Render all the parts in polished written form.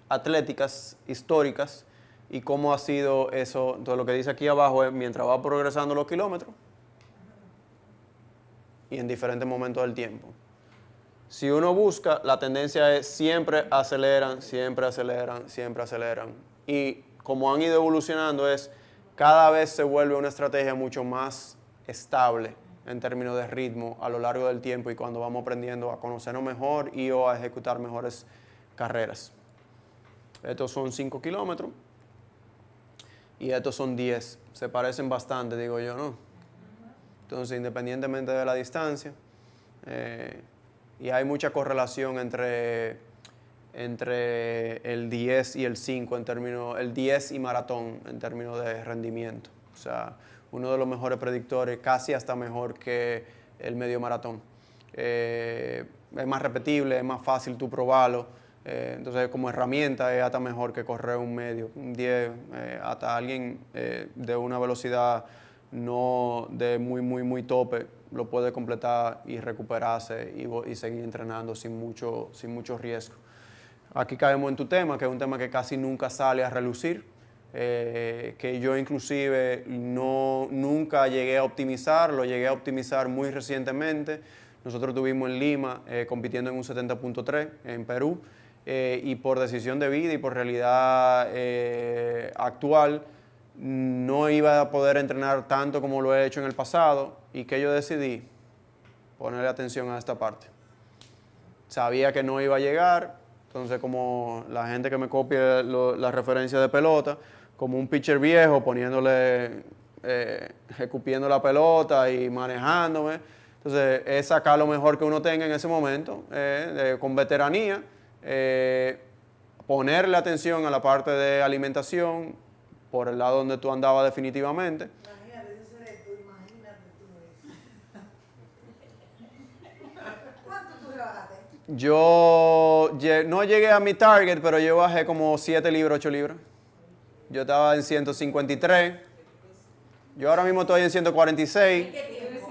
atléticas históricas y cómo ha sido eso. Entonces lo que dice aquí abajo es mientras va progresando los kilómetros y en diferentes momentos del tiempo. Si uno busca, la tendencia es siempre aceleran, siempre aceleran, siempre aceleran. Y como han ido evolucionando es cada vez se vuelve una estrategia mucho más estable en términos de ritmo a lo largo del tiempo y cuando vamos aprendiendo a conocernos mejor y o a ejecutar mejores carreras. Estos son 5 kilómetros y estos son 10. Se parecen bastante, digo yo, ¿no? Entonces, independientemente de la distancia, y hay mucha correlación entre el 10 y el 5 en términos, el 10 y maratón en términos de rendimiento. O sea, uno de los mejores predictores, casi hasta mejor que el medio maratón. Es más repetible, es más fácil tú probarlo. Entonces, como herramienta es hasta mejor que correr un medio. Un 10, hasta alguien de una velocidad no de muy tope, lo puede completar y recuperarse y seguir entrenando sin mucho riesgo. Aquí caemos en tu tema, que es un tema que casi nunca sale a relucir, que yo inclusive nunca llegué a optimizar, lo llegué a optimizar muy recientemente. Nosotros estuvimos en Lima compitiendo en un 70.3 en Perú y por decisión de vida y por realidad actual no iba a poder entrenar tanto como lo he hecho en el pasado y que yo decidí ponerle atención a esta parte. Sabía que no iba a llegar, entonces como la gente que me copia la referencia de pelota, como un pitcher viejo poniéndole, escupiendo la pelota y manejándome. Entonces es sacar lo mejor que uno tenga en ese momento, con veteranía, ponerle atención a la parte de alimentación, por el lado donde tú andabas definitivamente. Imagínate, ese eres tú, imagínate tú. ¿Cuánto tú rebajaste? Yo no llegué a mi target, pero yo bajé como 7 libras, 8 libras. Yo estaba en 153. Yo ahora mismo estoy en 146. ¿En qué tiempo?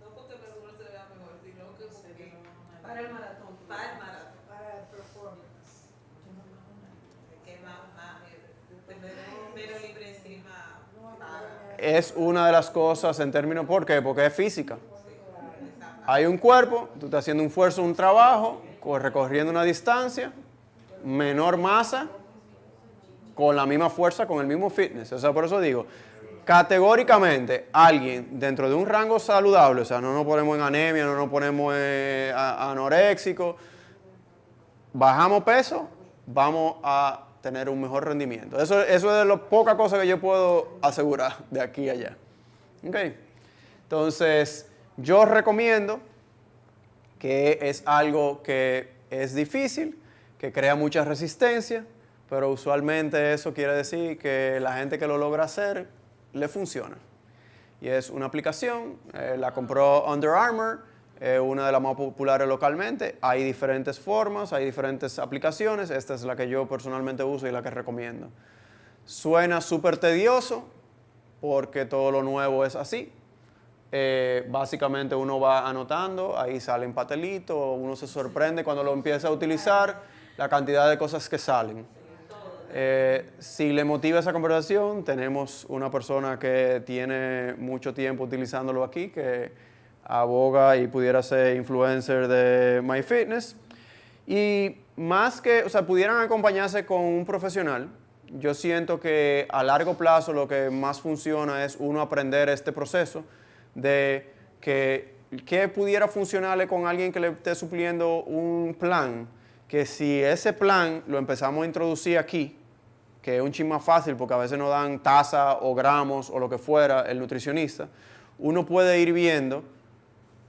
No porque uno se vea mejor, sino que Para el maratón. para el maratón. Para el performance. Que más menos libre encima. Es una de las cosas en términos, ¿por qué? Porque es física. Hay un cuerpo, tú estás haciendo un esfuerzo, un trabajo, recorriendo una distancia, menor masa, con la misma fuerza, con el mismo fitness. O sea, por eso digo, categóricamente, alguien dentro de un rango saludable, o sea, no nos ponemos en anemia, no nos ponemos anoréxico, bajamos peso, vamos a tener un mejor rendimiento. Eso es de las pocas cosas que yo puedo asegurar de aquí a allá. ¿Okay? Entonces, yo recomiendo que es algo que es difícil, que crea mucha resistencia, pero usualmente eso quiere decir que la gente que lo logra hacer le funciona. Y es una aplicación, la compró Under Armour, una de las más populares localmente. Hay diferentes formas, hay diferentes aplicaciones. Esta es la que yo personalmente uso y la que recomiendo. Suena súper tedioso porque todo lo nuevo es así. Básicamente uno va anotando, ahí salen patelitos, uno se sorprende cuando lo empieza a utilizar, la cantidad de cosas que salen. Si le motiva esa conversación, tenemos una persona que tiene mucho tiempo utilizándolo aquí, que aboga y pudiera ser influencer de MyFitness. Y más que, o sea, pudieran acompañarse con un profesional. Yo siento que a largo plazo lo que más funciona es uno aprender este proceso de que pudiera funcionarle con alguien que le esté supliendo un plan, que si ese plan lo empezamos a introducir aquí, que es un chin más fácil porque a veces nos dan taza o gramos o lo que fuera el nutricionista, uno puede ir viendo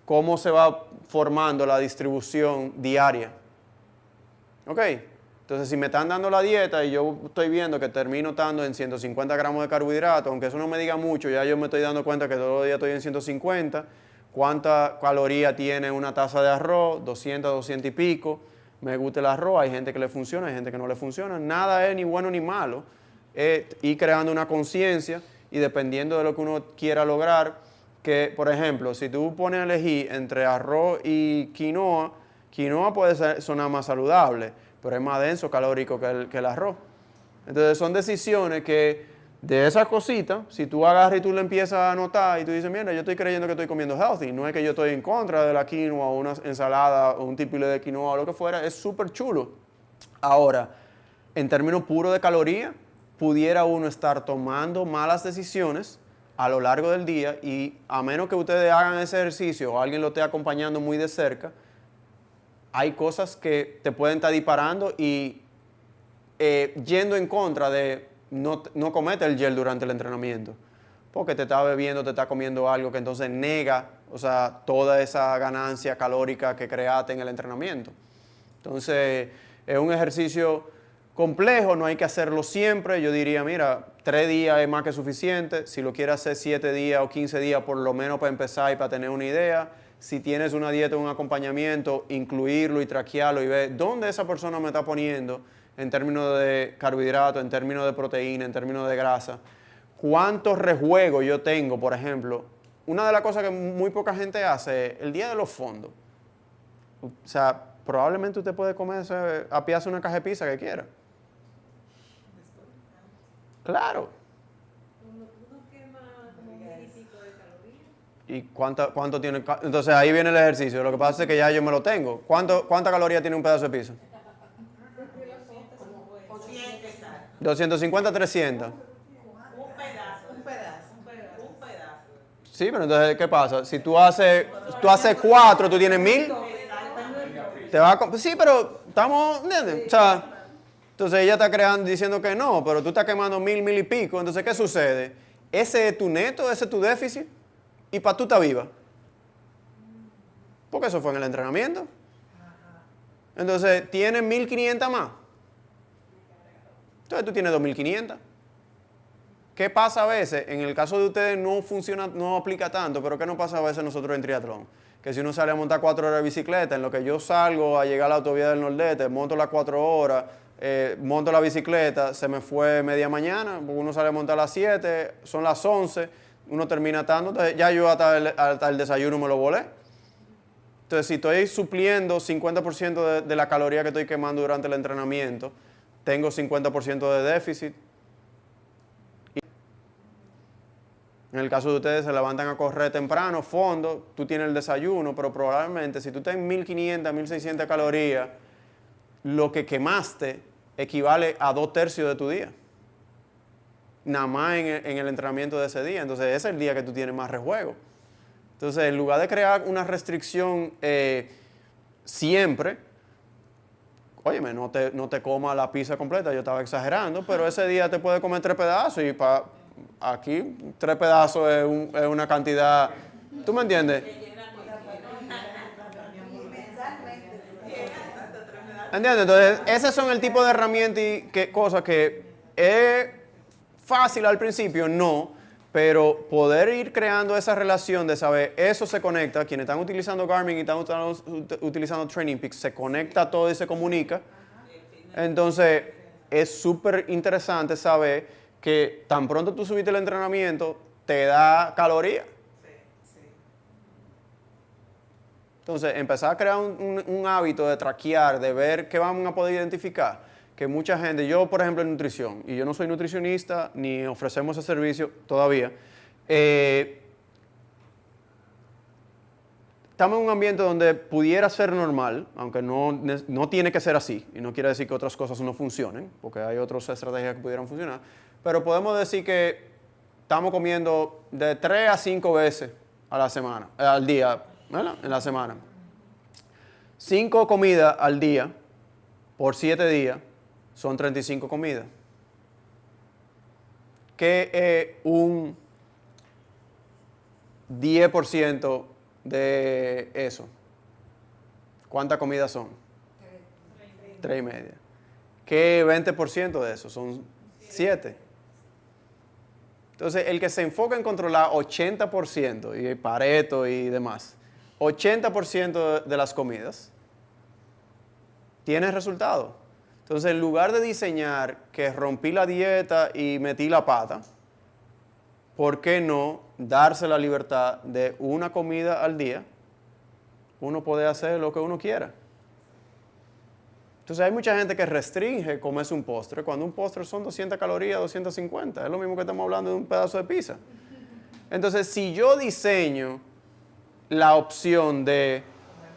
cómo se va formando la distribución diaria. ¿Ok? Entonces, si me están dando la dieta y yo estoy viendo que termino estando en 150 gramos de carbohidratos, aunque eso no me diga mucho, ya yo me estoy dando cuenta que todos los días estoy en 150, cuánta caloría tiene una taza de arroz, 200, 200 y pico. Me gusta el arroz, hay gente que le funciona, hay gente que no le funciona. Nada es ni bueno ni malo. Es ir creando una conciencia y dependiendo de lo que uno quiera lograr, que, por ejemplo, si tú pones a elegir entre arroz y quinoa, Quinoa puede sonar más saludable, pero es más denso calórico que el arroz. Entonces son decisiones que de esas cositas, si tú agarras y tú le empiezas a notar y tú dices, mira, yo estoy creyendo que estoy comiendo healthy, no es que yo estoy en contra de la quinoa o una ensalada o un tipo de quinoa o lo que fuera, es súper chulo. Ahora, en términos puros de calorías, pudiera uno estar tomando malas decisiones a lo largo del día y a menos que ustedes hagan ese ejercicio o alguien lo esté acompañando muy de cerca, hay cosas que te pueden estar disparando y yendo en contra de no comete el gel durante el entrenamiento, porque te está bebiendo, te está comiendo algo que entonces nega, o sea, toda esa ganancia calórica que creaste en el entrenamiento. Entonces, es un ejercicio complejo, no hay que hacerlo siempre. Yo diría, mira, 3 días es más que suficiente. Si lo quieres hacer 7 días o 15 días, por lo menos para empezar y para tener una idea. Si tienes una dieta o un acompañamiento, incluirlo y traquearlo y ver dónde esa persona me está poniendo en términos de carbohidratos, en términos de proteína, en términos de grasa. ¿Cuántos rejuegos yo tengo, por ejemplo? Una de las cosas que muy poca gente hace es el día de los fondos. O sea, probablemente usted puede comerse, apiarse una caja de pizza que quiera. Claro. Uno quema como 1000 y pico de calorías. ¿Y cuánto tiene? Entonces ahí viene el ejercicio. Lo que pasa es que ya yo me lo tengo. ¿Cuánta caloría tiene un pedazo de pizza? 250, 300. Un pedazo. Sí, pero entonces, ¿qué pasa? Si tú haces 4, tú tienes 1000. Te va sí, pero estamos, ¿entiendes? O sea, entonces ella está creando diciendo que no, pero tú estás quemando 1000 y pico. Entonces, ¿qué sucede? Ese es tu neto, ese es tu déficit. Y para tú estás viva. Porque eso fue en el entrenamiento. Entonces, tienes 1500 más. Entonces tú tienes 2500. ¿Qué pasa a veces? En el caso de ustedes no funciona, no aplica tanto, pero ¿qué nos pasa a veces nosotros en triatlón? Que si uno sale a montar 4 horas de bicicleta, en lo que yo salgo a llegar a la autovía del Nordeste, monto las 4 horas, monto la bicicleta, se me fue media mañana, porque uno sale a montar a las 7, son las 11, uno termina tanto, entonces ya yo hasta el desayuno me lo volé. Entonces si estoy supliendo 50% de la caloría que estoy quemando durante el entrenamiento, tengo 50% de déficit. En el caso de ustedes se levantan a correr temprano, fondo, tú tienes el desayuno, pero probablemente si tú estás en 1500, 1600 calorías, lo que quemaste equivale a 2/3 de tu día. Nada más en el entrenamiento de ese día. Entonces ese es el día que tú tienes más rejuego. Entonces en lugar de crear una restricción siempre, óyeme, no te comas la pizza completa, yo estaba exagerando, pero ese día te puedes comer 3 pedazos y aquí 3 pedazos es una cantidad, ¿tú me entiendes? ¿Entiendes? Entonces, esos son el tipo de herramientas y cosas que es fácil al principio, no, pero poder ir creando esa relación de saber, eso se conecta, quienes están utilizando Garmin y están utilizando Training Peaks, se conecta todo y se comunica. Entonces, es súper interesante saber que tan pronto tú subiste el entrenamiento, te da calorías. Entonces, empezar a crear un hábito de traquear, de ver qué vamos a poder identificar. Que mucha gente, yo por ejemplo en nutrición, y yo no soy nutricionista, ni ofrecemos ese servicio todavía, estamos en un ambiente donde pudiera ser normal, aunque no tiene que ser así, y no quiere decir que otras cosas no funcionen, porque hay otras estrategias que pudieran funcionar, pero podemos decir que estamos comiendo de 3 a 5 veces a la semana, al día, ¿verdad? En la semana. 5 comidas al día por 7 días son 35 comidas. Que es un 10% de eso. ¿Cuántas comidas son? 3,5. ¿Qué 20% de eso? Son 7. Entonces, el que se enfoca en controlar 80%, y Pareto y demás, 80% de las comidas, tiene resultado. Entonces, en lugar de diseñar que rompí la dieta y metí la pata, ¿por qué no darse la libertad de una comida al día? Uno puede hacer lo que uno quiera. Entonces hay mucha gente que restringe comerse un postre, cuando un postre son 200 calorías, 250. Es lo mismo que estamos hablando de un pedazo de pizza. Entonces, si yo diseño la opción de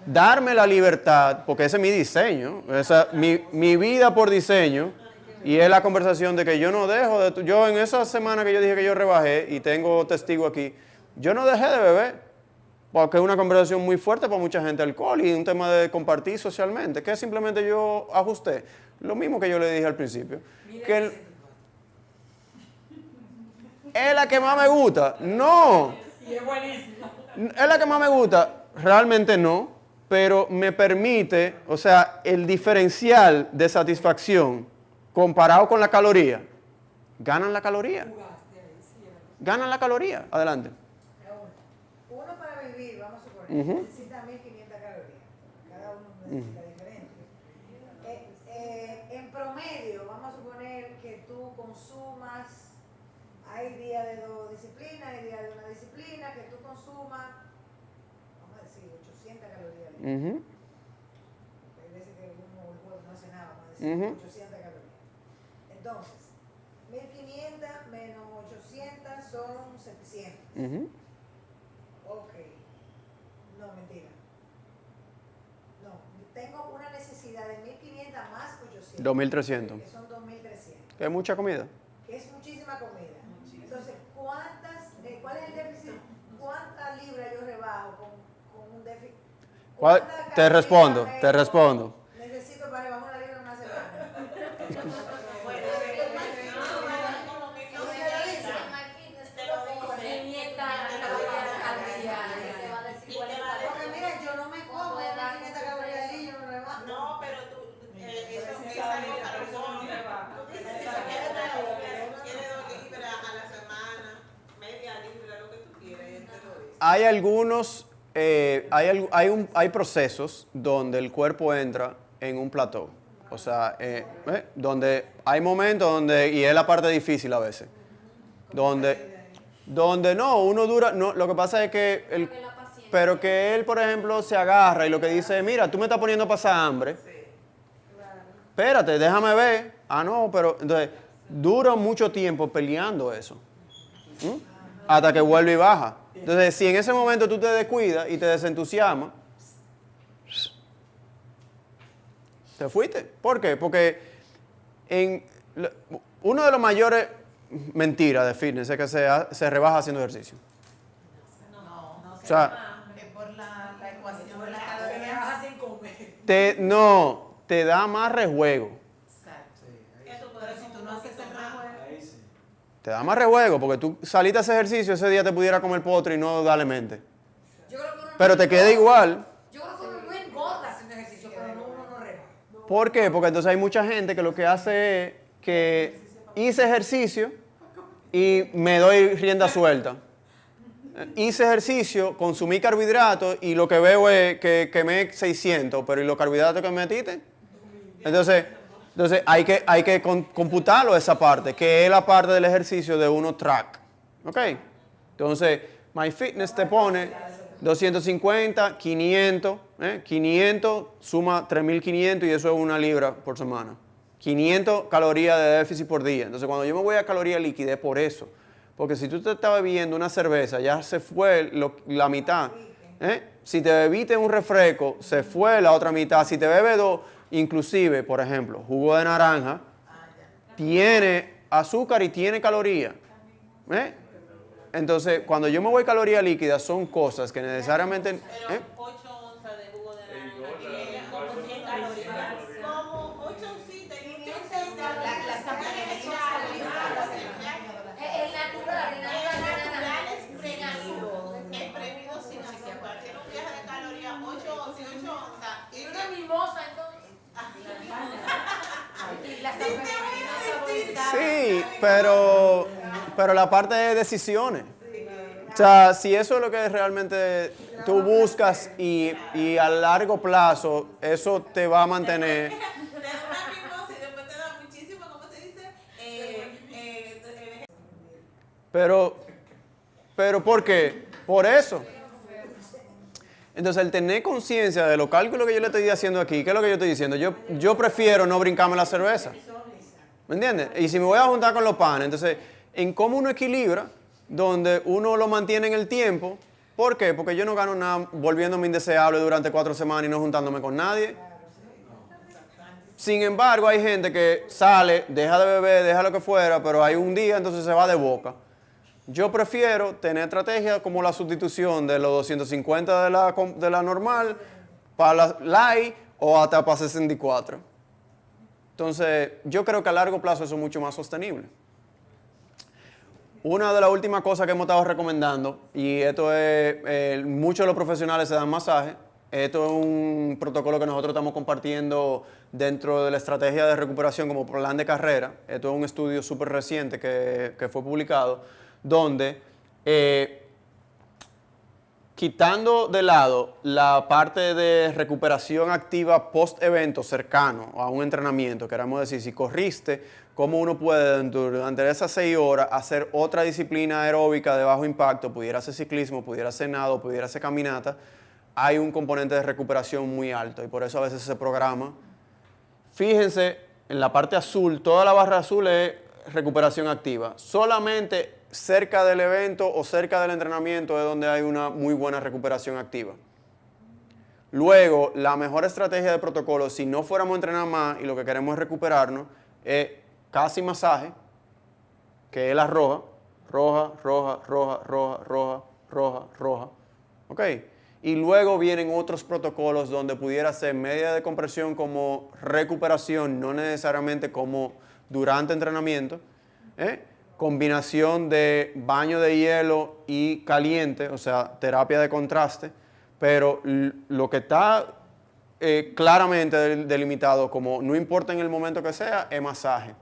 darme la libertad, porque ese es mi diseño, mi vida por diseño, y es la conversación de que yo no dejo de... Yo en esa semana que yo dije que yo rebajé, y tengo testigo aquí, yo no dejé de beber, porque es una conversación muy fuerte para mucha gente, alcohol, y un tema de compartir socialmente, que simplemente yo ajusté. Lo mismo que yo le dije al principio. Que ¿es la que más me gusta? No. Y es buenísimo. ¿Es la que más me gusta? Realmente no, pero me permite, o sea, el diferencial de satisfacción comparado con la caloría, ganan la caloría. Ganan la caloría. Adelante. Uno para vivir, vamos a suponer, necesita 1500 calorías. Cada uno necesita diferente. En promedio, vamos a suponer que tú consumas, hay días de 2 disciplinas, hay días de una disciplina, que tú consumas, vamos a decir, 800 calorías. Hay veces que uno no hace nada, vamos a decir 800 calorías. Entonces, 1500 menos 800 son 700. Ok. No, mentira. No, tengo una necesidad de 1500 más 800. 2300. Que son 2300. ¿Es mucha comida? Que es muchísima comida. Entonces, ¿cuál es el déficit? ¿Cuántas libras yo rebajo con un déficit? Te respondo. Necesito para rebajar una libra en una semana. Porque mira, yo no me como 1500 calorías al día, yo no rebajo. No, pero tú, eso es algo para tú dices que si quieres 2 libras a la semana, media libra, lo que tú quieras, y él te lo dice. Hay algunos, hay procesos donde el cuerpo entra en un plató. O sea, donde hay momentos donde, y es la parte difícil a veces, donde no, uno dura, no, lo que pasa es que, pero que él, por ejemplo, se agarra y lo que dice, mira, tú me estás poniendo a pasar hambre, espérate, déjame ver, no, pero, entonces, dura mucho tiempo peleando eso, hasta que vuelve y baja. Entonces, si en ese momento tú te descuidas y te desentusiasmas, te fuiste. ¿Por qué? Porque uno de los mayores mentiras de fitness es que se rebaja haciendo ejercicio. No, O sea, es por la ecuación de la caloría. te da más rejuego. Pero si tú no haces el rejuego. Te da más rejuego porque tú saliste a ese ejercicio, ese día te pudiera comer postre y no darle mente. Pero te queda igual. Yo creo que uno no engorda haciendo ejercicio, pero uno no rebaja. ¿Por qué? Porque entonces hay mucha gente que lo que hace es que hice ejercicio y me doy rienda suelta. Hice ejercicio, consumí carbohidratos y lo que veo es que quemé 600, pero ¿y los carbohidratos que metiste? Entonces hay que computarlo esa parte, que es la parte del ejercicio de uno track. ¿Ok? Entonces, MyFitness te pone 250, 500, 500 suma 3.500 y eso es 1 libra por semana. 500 calorías de déficit por día. Entonces, cuando yo me voy a caloría líquida es por eso. Porque si tú te estás bebiendo una cerveza, ya se fue la mitad. Si te bebiste un refresco, se fue la otra mitad. Si te bebes 2, inclusive, por ejemplo, jugo de naranja, tiene azúcar y tiene calorías. Entonces, cuando yo me voy a caloría líquida, son cosas que necesariamente... Pero 8 onzas de jugo de naranja tiene como 100 calorías. Como 8 oncitas y 8 oncitas. El natural, Exprimido sin azúcar. Tiene un viaje de calorías 8 onzas y 8 onzas. Y una mimosa, entonces. Y la Sí, pero la parte de decisiones. O sea, si eso es lo que realmente tú buscas y a largo plazo eso te va a mantener... Te da una mimosa y después te da muchísimo, ¿cómo se dice? Pero ¿por qué? Por eso. Entonces, el tener conciencia de los cálculos que yo le estoy haciendo aquí, ¿qué es lo que yo estoy diciendo? Yo prefiero no brincarme la cerveza. ¿Me entiendes? Y si me voy a juntar con los panes, entonces, en cómo uno equilibra, donde uno lo mantiene en el tiempo. ¿Por qué? Porque yo no gano nada volviéndome indeseable durante 4 semanas y no juntándome con nadie. Sin embargo, hay gente que sale, deja de beber, deja lo que fuera, pero hay un día, entonces se va de boca. Yo prefiero tener estrategias como la sustitución de los 250 de la normal para la light o hasta para 64. Entonces, yo creo que a largo plazo eso es mucho más sostenible. Una de las últimas cosas que hemos estado recomendando, y esto es, muchos de los profesionales se dan masaje, esto es un protocolo que nosotros estamos compartiendo dentro de la estrategia de recuperación como plan de carrera. Esto es un estudio súper reciente que fue publicado, donde quitando de lado la parte de recuperación activa post-evento cercano a un entrenamiento, queremos decir, si corriste, cómo uno puede durante esas 6 horas hacer otra disciplina aeróbica de bajo impacto, pudiera ser ciclismo, pudiera ser nado, pudiera ser caminata, hay un componente de recuperación muy alto y por eso a veces se programa. Fíjense, en la parte azul, toda la barra azul es recuperación activa. Solamente cerca del evento o cerca del entrenamiento es donde hay una muy buena recuperación activa. Luego, la mejor estrategia de protocolo, si no fuéramos a entrenar más y lo que queremos es recuperarnos, es casi masaje, que es la roja, roja, roja, roja, roja, roja, roja, roja. ¿Ok? Y luego vienen otros protocolos donde pudiera ser media de compresión como recuperación, no necesariamente como durante entrenamiento. Combinación de baño de hielo y caliente, o sea, terapia de contraste, pero lo que está claramente delimitado como no importa en el momento que sea, es masaje.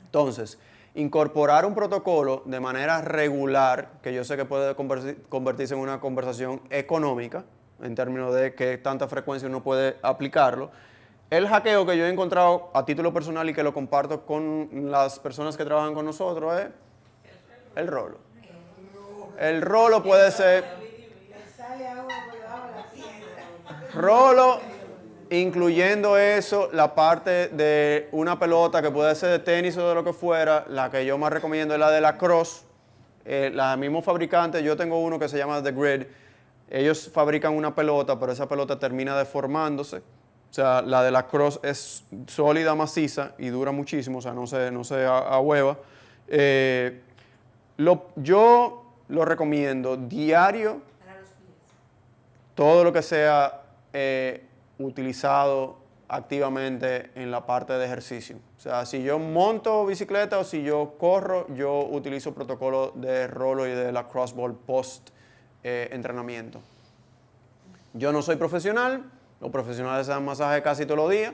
Entonces, incorporar un protocolo de manera regular, que yo sé que puede convertirse en una conversación económica, en términos de qué tanta frecuencia uno puede aplicarlo. El hackeo que yo he encontrado a título personal y que lo comparto con las personas que trabajan con nosotros es el rolo. El rolo puede ser rolo, incluyendo eso, la parte de una pelota que puede ser de tenis o de lo que fuera. La que yo más recomiendo es la de la Cross. La mismo fabricante, yo tengo uno que se llama The Grid. Ellos fabrican una pelota, pero esa pelota termina deformándose. O sea, la de la Cross es sólida, maciza y dura muchísimo, o sea, no se ahueva. Yo lo recomiendo diario, todo lo que sea utilizado activamente en la parte de ejercicio. O sea, si yo monto bicicleta o si yo corro, yo utilizo protocolo de rolo y de la crossball post entrenamiento. Yo no soy profesional, los profesionales se dan masaje casi todos los días,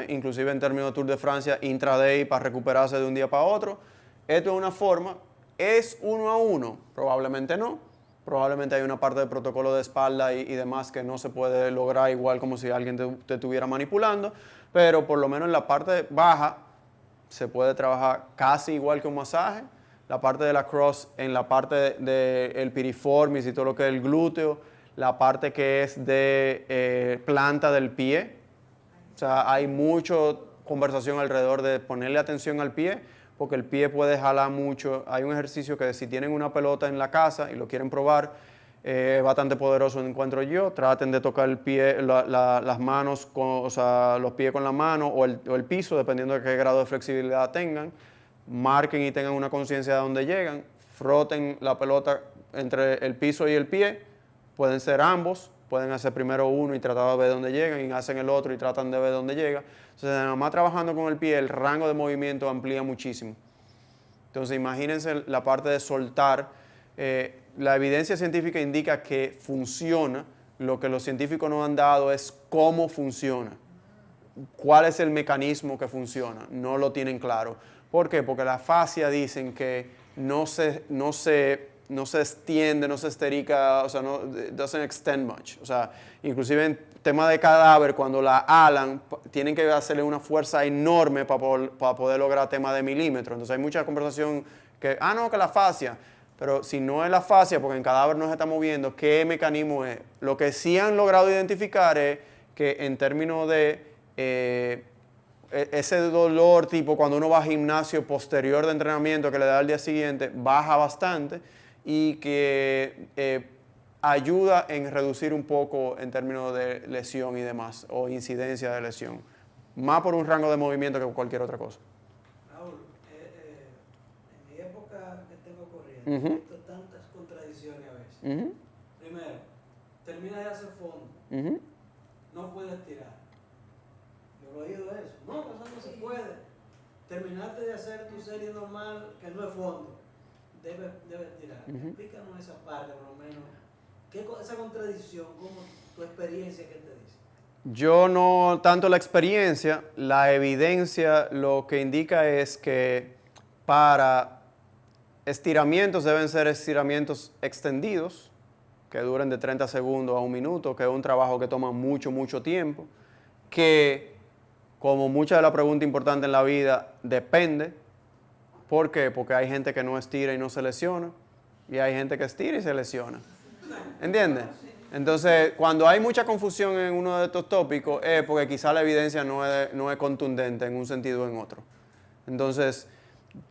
inclusive en términos de Tour de Francia, intraday para recuperarse de un día para otro. Esto es una forma, ¿es 1 a 1? Probablemente no. Probablemente hay una parte del protocolo de espalda y demás que no se puede lograr igual como si alguien te estuviera manipulando, pero por lo menos en la parte baja se puede trabajar casi igual que un masaje. La parte de la cross en la parte del piriformis y todo lo que es el glúteo, la parte que es de planta del pie. O sea, hay mucha conversación alrededor de ponerle atención al pie, porque el pie puede jalar mucho. Hay un ejercicio que si tienen una pelota en la casa y lo quieren probar, bastante poderoso encuentro yo. Traten de tocar el pie, las manos, o sea, los pies con la mano o el piso, dependiendo de qué grado de flexibilidad tengan. Marquen y tengan una conciencia de dónde llegan. Froten la pelota entre el piso y el pie. Pueden ser ambos. Pueden hacer primero uno y tratar de ver dónde llegan y hacen el otro y tratan de ver dónde llega. Entonces, nada más trabajando con el pie, el rango de movimiento amplía muchísimo. Entonces, imagínense la parte de soltar. La evidencia científica indica que funciona. Lo que los científicos nos han dado es cómo funciona. ¿Cuál es el mecanismo que funciona? No lo tienen claro. ¿Por qué? Porque la fascia dicen que no se extiende, no se esterica, o sea, no doesn't extend much. O sea, inclusive en tema de cadáver, cuando la alan, tienen que hacerle una fuerza enorme para poder lograr tema de milímetros. Entonces hay mucha conversación que, no, que la fascia. Pero si no es la fascia, porque el cadáver no se está moviendo, ¿qué mecanismo es? Lo que sí han logrado identificar es que en términos de ese dolor tipo cuando uno va al gimnasio posterior de entrenamiento que le da al día siguiente, baja bastante y que ayuda en reducir un poco en términos de lesión y demás, o incidencia de lesión. Más por un rango de movimiento que por cualquier otra cosa. Raúl, en mi época que tengo corriendo, Ujú. he visto tantas contradicciones a veces. Ujú, Primero, terminas de hacer fondo, ujú. no puedes tirar. Yo he oído eso. No, eso no se puede. Terminaste de hacer tu serie normal, que no es fondo, debes tirar. Ujú. Explícanos esa parte, por lo menos. Esa contradicción, cómo tu experiencia que te dice? Yo no tanto la experiencia, la evidencia lo que indica es que para estiramientos deben ser estiramientos extendidos, que duren de 30 segundos a 1 minuto, que es un trabajo que toma mucho tiempo, que como mucha de la pregunta importante en la vida depende. ¿Por qué? Porque hay gente que no estira y no se lesiona, y hay gente que estira y se lesiona. ¿Entiendes? Entonces, cuando hay mucha confusión en uno de estos tópicos es porque quizá la evidencia no es contundente en un sentido o en otro. Entonces,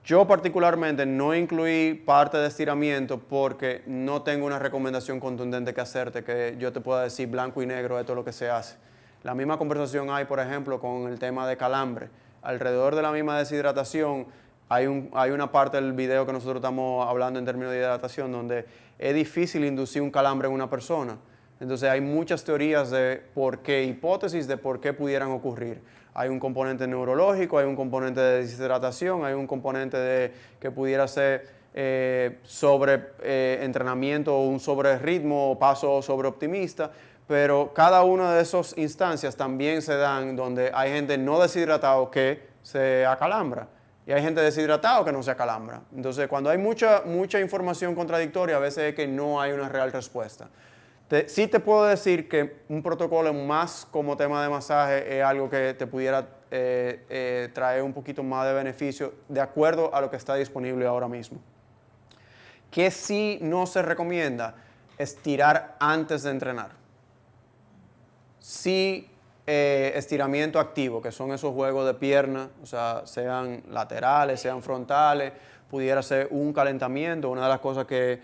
yo particularmente no incluí parte de estiramiento porque no tengo una recomendación contundente que hacerte, que yo te pueda decir blanco y negro, esto es lo que se hace. La misma conversación hay, por ejemplo, con el tema de calambre. Alrededor de la misma deshidratación, hay una parte del video que nosotros estamos hablando en términos de hidratación donde es difícil inducir un calambre en una persona. Entonces hay muchas teorías de por qué, hipótesis de por qué pudieran ocurrir. Hay un componente neurológico, hay un componente de deshidratación, hay un componente de que pudiera ser sobre entrenamiento o un sobre ritmo o paso sobre optimista, pero cada una de esas instancias también se dan donde hay gente no deshidratado que se acalambra. Y hay gente deshidratada que no se acalambra. Entonces, cuando hay mucha información contradictoria, a veces es que no hay una real respuesta. Sí te puedo decir que un protocolo más como tema de masaje es algo que te pudiera traer un poquito más de beneficio de acuerdo a lo que está disponible ahora mismo. ¿Qué sí no se recomienda? Estirar antes de entrenar. Sí, estiramiento activo, que son esos juegos de pierna, o sea, sean laterales, sean frontales, pudiera ser un calentamiento, una de las cosas que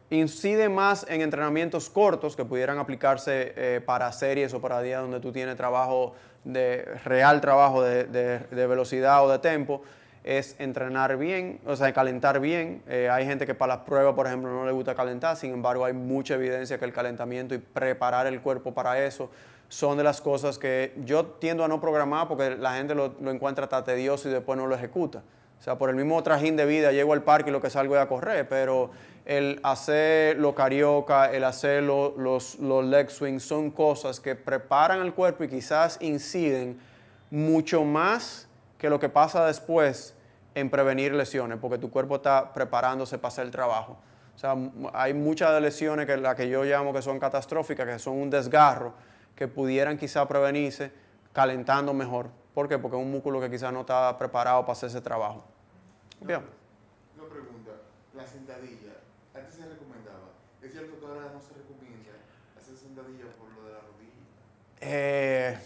incide más en entrenamientos cortos que pudieran aplicarse para series o para días donde tú tienes real trabajo de velocidad o de tempo, es entrenar bien, o sea, calentar bien. Hay gente que para las pruebas, por ejemplo, no le gusta calentar, sin embargo, hay mucha evidencia que el calentamiento y preparar el cuerpo para eso son de las cosas que yo tiendo a no programar porque la gente lo encuentra tan tedioso y después no lo ejecuta. O sea, por el mismo trajín de vida, llego al parque y lo que salgo es a correr, pero el hacer los carioca, el hacer los leg swings son cosas que preparan el cuerpo y quizás inciden mucho más que lo que pasa después en prevenir lesiones, porque tu cuerpo está preparándose para hacer el trabajo. O sea, hay muchas lesiones que las que yo llamo que son catastróficas, que son un desgarro, que pudieran quizás prevenirse calentando mejor. ¿Por qué? Porque es un músculo que quizás no está preparado para hacer ese trabajo. Bien. Una pregunta, la sentadilla, antes se recomendaba, ¿es cierto que ahora no se recomienda hacer sentadilla por lo de la rodilla?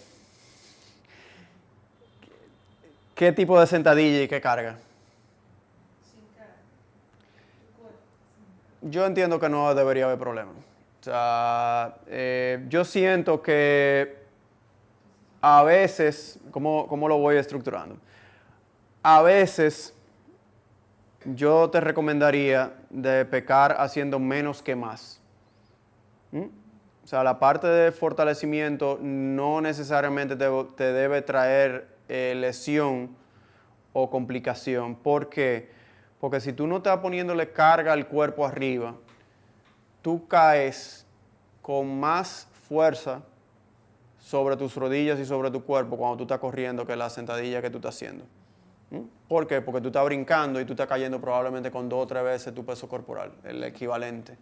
¿Qué tipo de sentadilla y qué carga? Sin cara. Tu cuerpo. Yo entiendo que no debería haber problema. O sea, yo siento que a veces, ¿cómo lo voy estructurando? A veces yo te recomendaría de pecar haciendo menos que más. O sea, la parte de fortalecimiento no necesariamente te debe traer lesión o complicación. ¿Por qué? Porque si tú no estás poniéndole carga al cuerpo arriba, tú caes con más fuerza sobre tus rodillas y sobre tu cuerpo cuando tú estás corriendo que la sentadilla que tú estás haciendo. ¿Por qué? Porque tú estás brincando y tú estás cayendo probablemente con 2 o 3 veces tu peso corporal, el equivalente.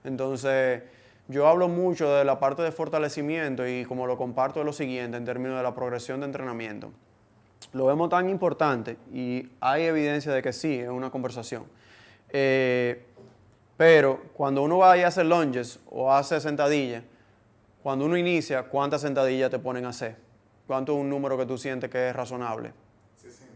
Entonces, yo hablo mucho de la parte de fortalecimiento y como lo comparto de lo siguiente en términos de la progresión de entrenamiento. Lo vemos tan importante y hay evidencia de que sí, es una conversación. Pero cuando uno va a hacer lunges o hace sentadillas, cuando uno inicia, ¿cuántas sentadillas te ponen a hacer? ¿Cuánto es un número que tú sientes que es razonable? 60.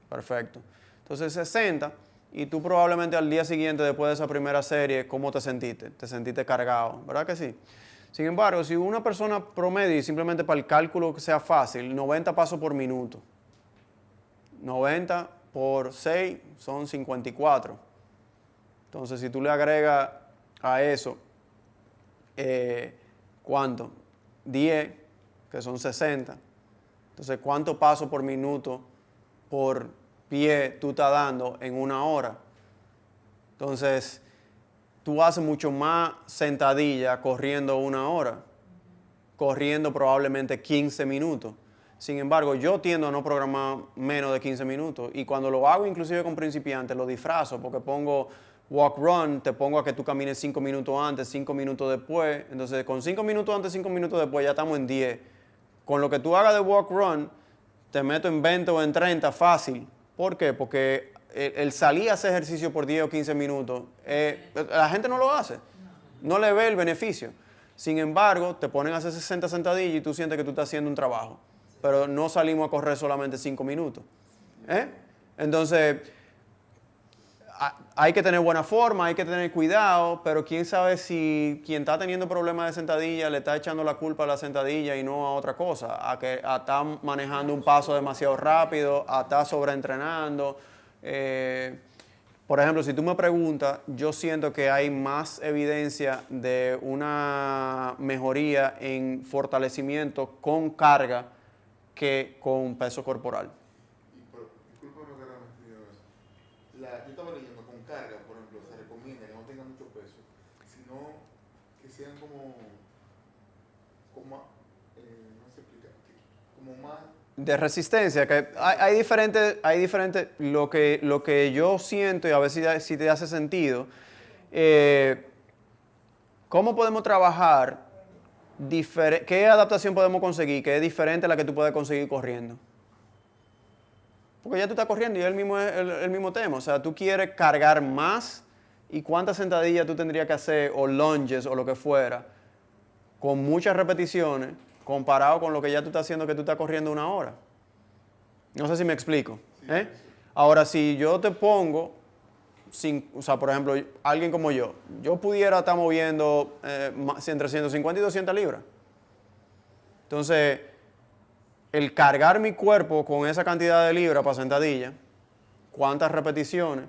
Perfecto. Entonces 60, y tú probablemente al día siguiente, después de esa primera serie, ¿cómo te sentiste? Te sentiste cargado, ¿verdad que sí? Sin embargo, si una persona promedio, y simplemente para el cálculo que sea fácil, 90 pasos por minuto, 90 por 6 son 54. Entonces, si tú le agregas a eso, ¿cuánto? 10, que son 60. Entonces, ¿cuántos pasos por minuto por pie tú estás dando en una hora? Entonces, tú haces mucho más sentadilla corriendo una hora, corriendo probablemente 15 minutos. Sin embargo, yo tiendo a no programar menos de 15 minutos. Y cuando lo hago, inclusive con principiantes, lo disfrazo porque pongo walk run, te pongo a que tú camines 5 minutos antes, 5 minutos después. Entonces, con 5 minutos antes, 5 minutos después, ya estamos en 10. Con lo que tú hagas de walk run, te meto en 20 o en 30 fácil. ¿Por qué? Porque el salir a hacer ejercicio por 10 o 15 minutos, la gente no lo hace. No le ve el beneficio. Sin embargo, te ponen a hacer 60 sentadillas y tú sientes que tú estás haciendo un trabajo. Pero no salimos a correr solamente 5 minutos. Entonces, hay que tener buena forma, hay que tener cuidado, pero quién sabe si quien está teniendo problemas de sentadilla le está echando la culpa a la sentadilla y no a otra cosa, a estar manejando un paso demasiado rápido, a estar sobreentrenando. Por ejemplo, si tú me preguntas, yo siento que hay más evidencia de una mejoría en fortalecimiento con carga que con peso corporal. Discúlpame que realmente digo eso. Yo estaba leyendo con carga, por ejemplo, se recomienda que no tengan mucho peso, sino que sean como no sé explicar, como más De resistencia, que hay diferentes, lo que yo siento, y a ver si te hace sentido, ¿cómo podemos trabajar? ¿Qué adaptación podemos conseguir que es diferente a la que tú puedes conseguir corriendo? Porque ya tú estás corriendo y es el mismo tema. O sea, tú quieres cargar más y cuántas sentadillas tú tendrías que hacer o lunges o lo que fuera con muchas repeticiones comparado con lo que ya tú estás haciendo que tú estás corriendo una hora. No sé si me explico. Ahora, si yo te pongo, o sea, por ejemplo, alguien como yo pudiera estar moviendo entre 150 y 200 libras. Entonces, el cargar mi cuerpo con esa cantidad de libras para sentadilla, cuántas repeticiones,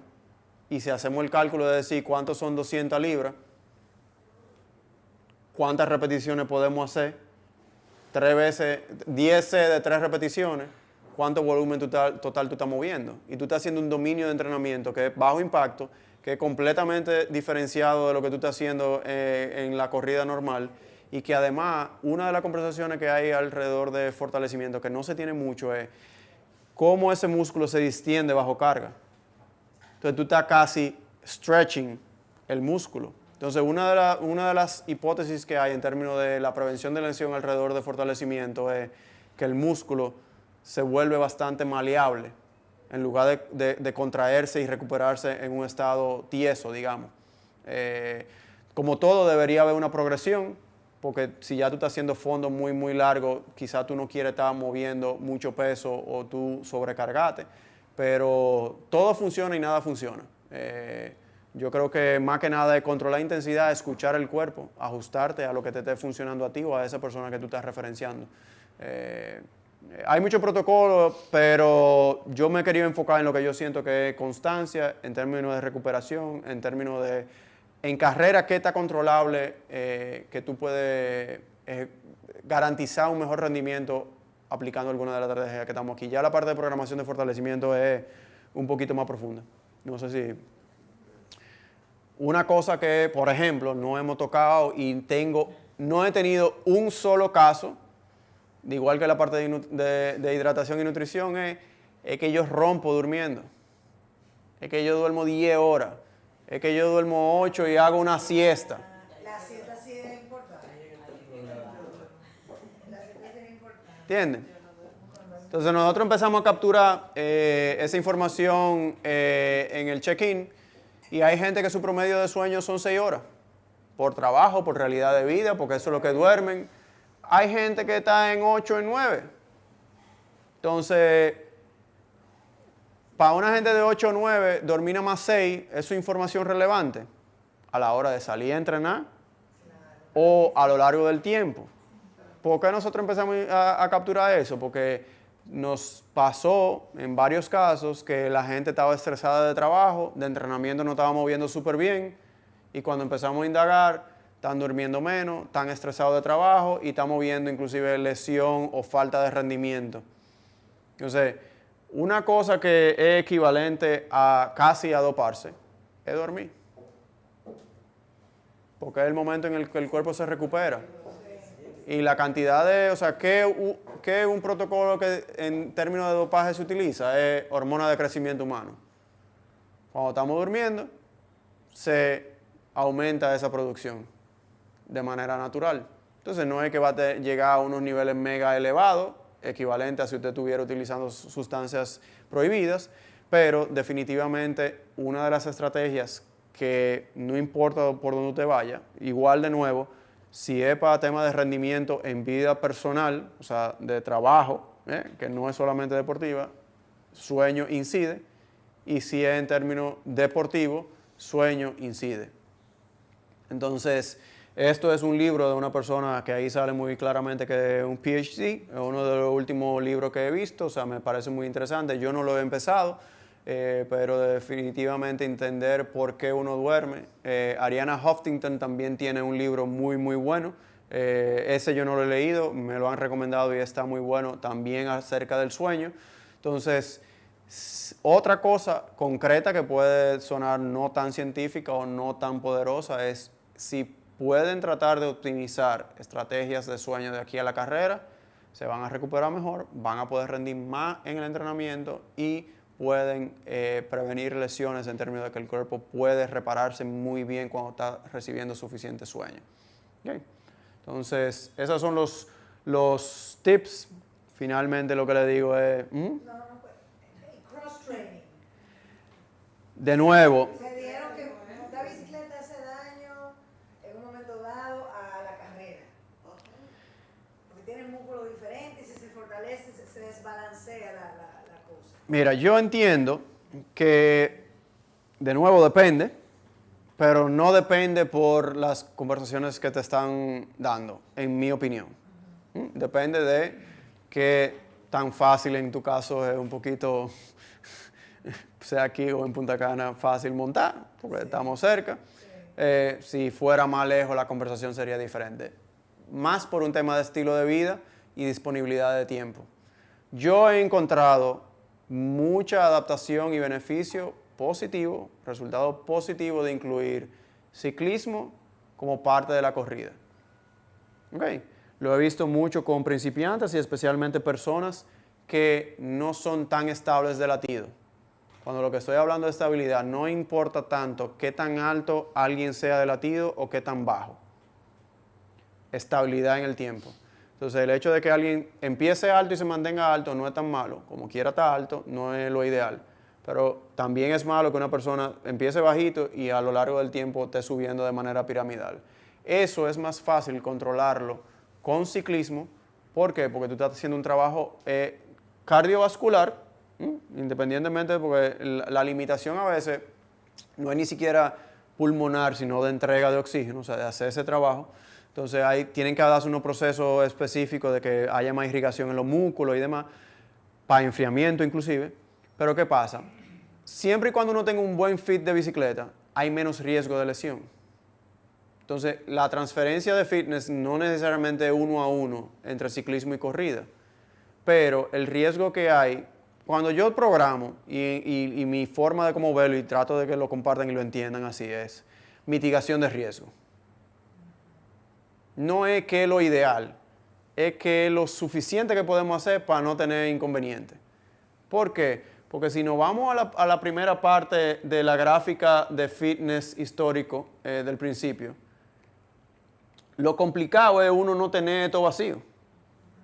y si hacemos el cálculo de decir cuántos son 200 libras, cuántas repeticiones podemos hacer, 3 veces, 10 de 3 repeticiones, cuánto volumen total tú estás moviendo. Y tú estás haciendo un dominio de entrenamiento que es bajo impacto, que es completamente diferenciado de lo que tú estás haciendo en la corrida normal. Y que además, una de las conversaciones que hay alrededor de fortalecimiento, que no se tiene mucho, es cómo ese músculo se distiende bajo carga. Entonces tú estás casi stretching el músculo. Entonces una de las hipótesis que hay en términos de la prevención de lesión alrededor de fortalecimiento es que el músculo se vuelve bastante maleable en lugar de contraerse y recuperarse en un estado tieso, digamos. Como todo, debería haber una progresión, porque si ya tú estás haciendo fondos muy, muy largos, quizás tú no quieres estar moviendo mucho peso o tú sobrecargate, pero todo funciona y nada funciona. Yo creo que más que nada es controlar la intensidad, escuchar el cuerpo, ajustarte a lo que te esté funcionando a ti o a esa persona que tú estás referenciando. Hay mucho protocolo, pero yo me he querido enfocar en lo que yo siento que es constancia, en términos de recuperación, en términos de, en carrera, qué está controlable, que tú puedes garantizar un mejor rendimiento aplicando alguna de las estrategias que estamos aquí. Ya la parte de programación de fortalecimiento es un poquito más profunda. No sé si... Una cosa que, por ejemplo, no hemos tocado y no he tenido un solo caso, de igual que la parte de hidratación y nutrición, es que yo rompo durmiendo. Es que yo duermo 10 horas. Es que yo duermo 8 y hago una siesta. La siesta sí es importante. La siesta sí es importante. ¿Entienden? Entonces nosotros empezamos a capturar esa información en el check-in Y hay gente que su promedio de sueño son 6 horas, por trabajo, por realidad de vida, porque eso es lo que duermen. Hay gente que está en 8, en 9. Entonces, para una gente de 8 o 9, dormir nada más 6, ¿eso es información relevante? A la hora de salir a entrenar o a lo largo del tiempo. ¿Por qué nosotros empezamos a capturar eso? Porque nos pasó en varios casos que la gente estaba estresada de trabajo, de entrenamiento no estaba moviendo súper bien, y cuando empezamos a indagar, están durmiendo menos, están estresados de trabajo y estamos viendo inclusive lesión o falta de rendimiento. Entonces, una cosa que es equivalente a casi a doparse es dormir. Porque es el momento en el que el cuerpo se recupera. Y la cantidad de, o sea, ¿qué es un protocolo que en términos de dopaje se utiliza? Es hormona de crecimiento humano. Cuando estamos durmiendo, se aumenta esa producción de manera natural. Entonces no es que va a llegar a unos niveles mega elevados, equivalente a si usted estuviera utilizando sustancias prohibidas, pero definitivamente una de las estrategias que no importa por dónde usted vaya, igual de nuevo, si es para temas de rendimiento en vida personal, o sea, de trabajo, que no es solamente deportiva, sueño incide, y si es en términos deportivos, sueño incide. Entonces, esto es un libro de una persona que ahí sale muy claramente que es un PhD, es uno de los últimos libros que he visto, o sea, me parece muy interesante. Yo no lo he empezado, pero definitivamente entender por qué uno duerme. Arianna Huffington también tiene un libro muy, muy bueno. Ese yo no lo he leído, me lo han recomendado y está muy bueno también acerca del sueño. Entonces, otra cosa concreta que puede sonar no tan científica o no tan poderosa es si pueden tratar de optimizar estrategias de sueño de aquí a la carrera, se van a recuperar mejor, van a poder rendir más en el entrenamiento y pueden prevenir lesiones en términos de que el cuerpo puede repararse muy bien cuando está recibiendo suficiente sueño. Okay. Entonces, esos son los tips. Finalmente lo que le digo es... Cross-training. De nuevo, Se dijeron que montar bicicleta hace daño en un momento dado a la carrera. Porque tienen músculos diferentes y si se fortalece, se desbalancea la cosa. mira, yo entiendo que, de nuevo, depende, pero no depende por las conversaciones que te están dando, en mi opinión. Depende de qué tan fácil en tu caso es un poquito, sea aquí o en Punta Cana, fácil montar, porque estamos cerca. Si fuera más lejos, la conversación sería diferente. Más por un tema de estilo de vida y disponibilidad de tiempo. Yo he encontrado mucha adaptación y beneficio positivo, resultado positivo de incluir ciclismo como parte de la corrida. Okay. Lo he visto mucho con principiantes y especialmente personas que no son tan estables de latido. Cuando lo que estoy hablando de estabilidad, no importa tanto qué tan alto alguien sea de latido o qué tan bajo. Estabilidad en el tiempo. Entonces, el hecho de que alguien empiece alto y se mantenga alto no es tan malo. Como quiera estar alto, no es lo ideal. Pero también es malo que una persona empiece bajito y a lo largo del tiempo esté subiendo de manera piramidal. Eso es más fácil controlarlo con ciclismo. ¿Por qué? Porque tú estás haciendo un trabajo cardiovascular, independientemente, porque la limitación a veces no es ni siquiera pulmonar, sino de entrega de oxígeno, o sea, de hacer ese trabajo. Entonces, tienen que darse unos procesos específicos de que haya más irrigación en los músculos y demás, para enfriamiento inclusive. Pero ¿qué pasa? Siempre y cuando uno tenga un buen fit de bicicleta, hay menos riesgo de lesión. Entonces, la transferencia de fitness no necesariamente es 1 a 1 entre ciclismo y corrida, pero el riesgo que hay, cuando yo programo y mi forma de cómo verlo y trato de que lo compartan y lo entiendan así es mitigación de riesgo. No es que es lo ideal, es que es lo suficiente que podemos hacer para no tener inconveniente. ¿Por qué? Porque si nos vamos a la primera parte de la gráfica de fitness histórico del principio, lo complicado es uno no tener todo vacío,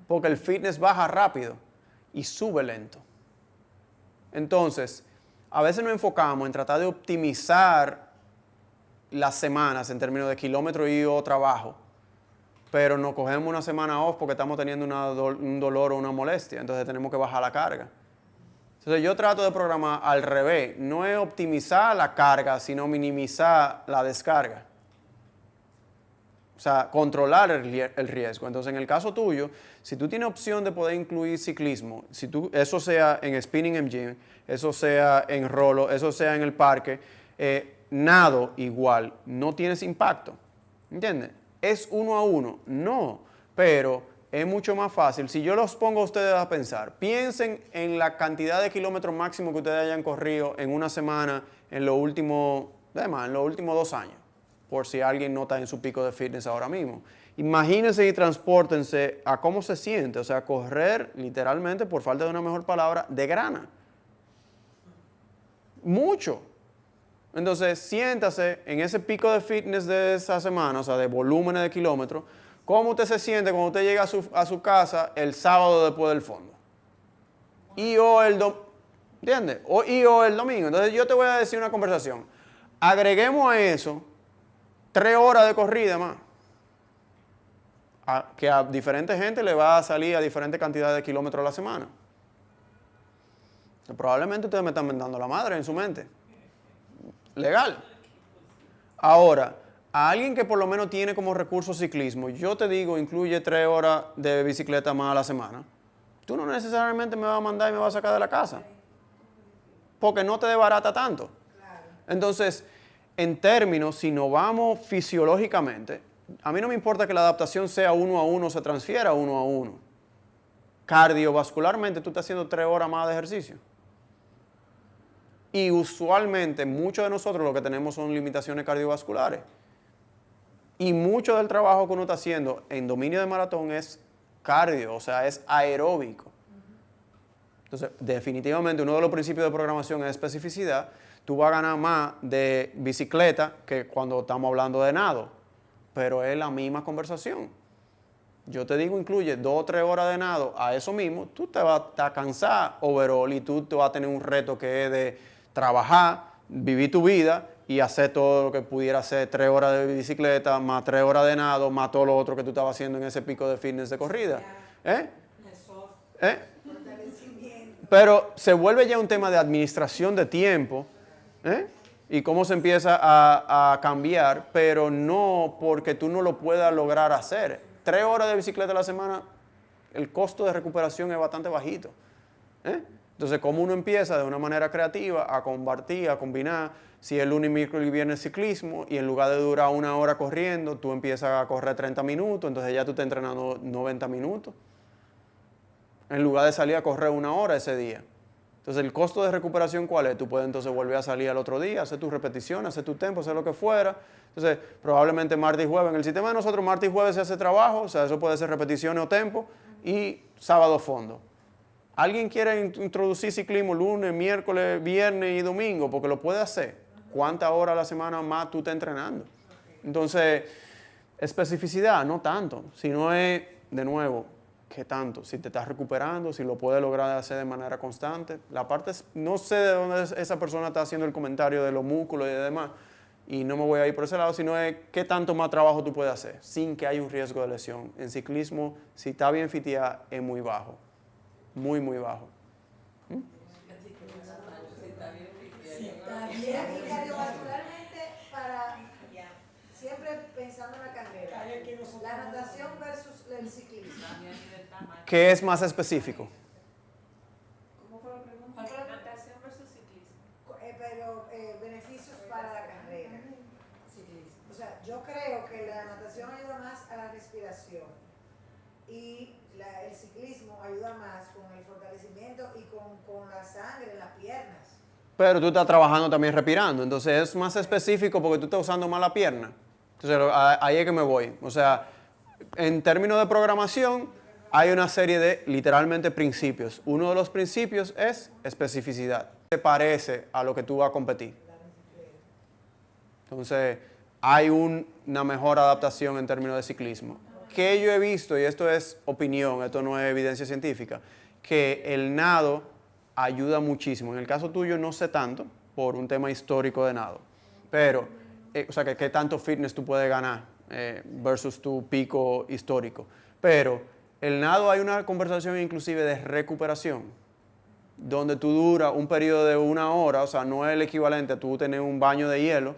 porque el fitness baja rápido y sube lento. Entonces, a veces nos enfocamos en tratar de optimizar las semanas en términos de kilómetros y o trabajo, pero nos cogemos una semana off porque estamos teniendo un dolor o una molestia, entonces tenemos que bajar la carga. Entonces yo trato de programar al revés, no es optimizar la carga, sino minimizar la descarga. O sea, controlar el riesgo. Entonces, en el caso tuyo, si tú tienes opción de poder incluir ciclismo, eso sea en spinning and gym, eso sea en rolo, eso sea en el parque, nado igual, no tienes impacto. ¿Entiendes? ¿Es 1 a 1? No, pero es mucho más fácil. Si yo los pongo a ustedes a pensar, piensen en la cantidad de kilómetros máximo que ustedes hayan corrido en una semana en los últimos 2 años. Por si alguien no está en su pico de fitness ahora mismo. Imagínense y transpórtense a cómo se siente, o sea, correr literalmente, por falta de una mejor palabra, de grana. Mucho. Entonces, siéntase en ese pico de fitness de esa semana, o sea, de volúmenes de kilómetros, cómo usted se siente cuando usted llega a su casa el sábado después del fondo. ¿Entiendes? O el domingo. Entonces, yo te voy a decir una conversación. Agreguemos a eso 3 horas de corrida más, que a diferente gente le va a salir a diferente cantidad de kilómetros a la semana. Probablemente ustedes me están mentando la madre en su mente. Legal. Ahora, a alguien que por lo menos tiene como recurso ciclismo, yo te digo, incluye 3 horas de bicicleta más a la semana. Tú no necesariamente me vas a mandar y me vas a sacar de la casa, porque no te desbarata tanto. Entonces, en términos, si nos vamos fisiológicamente, a mí no me importa que la adaptación sea 1 a 1, se transfiera 1 a 1. Cardiovascularmente tú estás haciendo 3 horas más de ejercicio. Y usualmente muchos de nosotros lo que tenemos son limitaciones cardiovasculares. Y mucho del trabajo que uno está haciendo en dominio de maratón es cardio, o sea, es aeróbico. Entonces, definitivamente uno de los principios de programación es especificidad. Tú vas a ganar más de bicicleta que cuando estamos hablando de nado, pero es la misma conversación. Yo te digo, incluye 2 o 3 horas de nado a eso mismo, tú te vas a estar cansado overall y tú te vas a tener un reto que es de trabajar, vivir tu vida y hacer todo lo que pudiera hacer 3 horas de bicicleta, más 3 horas de nado, más todo lo otro que tú estabas haciendo en ese pico de fitness de corrida. Pero se vuelve ya un tema de administración de tiempo, y cómo se empieza a cambiar, pero no porque tú no lo puedas lograr hacer. 3 horas de bicicleta a la semana, el costo de recuperación es bastante bajito. Entonces, ¿cómo uno empieza de una manera creativa a compartir, a combinar? Si el lunes, miércoles y viernes ciclismo, y en lugar de durar 1 hora corriendo, tú empiezas a correr 30 minutos, entonces ya tú estás entrenando 90 minutos. En lugar de salir a correr 1 hora ese día. Entonces, ¿el costo de recuperación cuál es? Tú puedes entonces volver a salir al otro día, hacer tus repeticiones, hacer tu tempo, hacer lo que fuera. Entonces, probablemente martes y jueves. En el sistema de nosotros, martes y jueves se hace trabajo, o sea, eso puede ser repeticiones o tempo, y sábado fondo. ¿Alguien quiere introducir ciclismo lunes, miércoles, viernes y domingo? Porque lo puede hacer. ¿Cuántas horas a la semana más tú estás entrenando? Entonces, especificidad, no tanto, sino es, de nuevo, ¿qué tanto? Si te estás recuperando, si lo puedes lograr hacer de manera constante. La parte, no sé de dónde esa persona está haciendo el comentario de los músculos y demás, y no me voy a ir por ese lado, sino es qué tanto más trabajo tú puedes hacer sin que haya un riesgo de lesión. En ciclismo, si está bien fiteado, es muy bajo. Muy, muy bajo. Cardiovascularmente, siempre pensando en la carrera, la natación versus el ciclismo. ¿Qué es más específico? ¿Cómo fue la pregunta? Natación versus ciclismo. Pero beneficios para la carrera. O sea, yo creo que la natación ayuda más a la respiración y el ciclismo ayuda más con el fortalecimiento y con la sangre en las piernas. Pero tú estás trabajando también respirando, entonces es más específico porque tú estás usando más la pierna. Entonces ahí es que me voy. O sea, en términos de programación hay una serie de literalmente principios. Uno de los principios es especificidad. Se parece a lo que tú vas a competir. Entonces hay una mejor adaptación en términos de ciclismo. Que yo he visto, y esto es opinión, esto no es evidencia científica, que el nado ayuda muchísimo. En el caso tuyo no sé tanto por un tema histórico de nado, pero, o sea, que qué tanto fitness tú puedes ganar versus tu pico histórico. Pero el nado hay una conversación inclusive de recuperación, donde tú duras un periodo de 1 hora, o sea, no es el equivalente a tú tener un baño de hielo,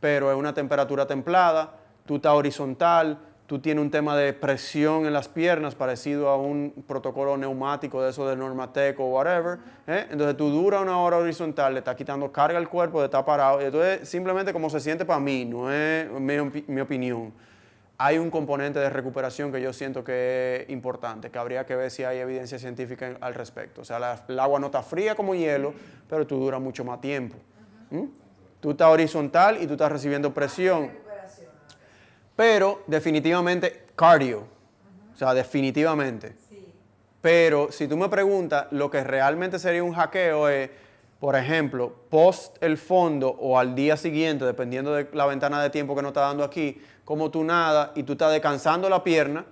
pero es una temperatura templada, tú estás horizontal, tú tienes un tema de presión en las piernas parecido a un protocolo neumático de eso del Normatec o whatever, entonces tú duras 1 hora horizontal, le estás quitando carga al cuerpo de estar parado, y entonces simplemente como se siente para mí, no es mi opinión. Hay un componente de recuperación que yo siento que es importante, que habría que ver si hay evidencia científica al respecto. O sea, el agua no está fría como hielo, pero tú duras mucho más tiempo. Tú estás horizontal y tú estás recibiendo presión. Pero definitivamente cardio. O sea, definitivamente. Sí. Pero si tú me preguntas, lo que realmente sería un hackeo es, por ejemplo, post el fondo o al día siguiente, dependiendo de la ventana de tiempo que nos está dando aquí, como tú nadas y tú estás descansando la pierna,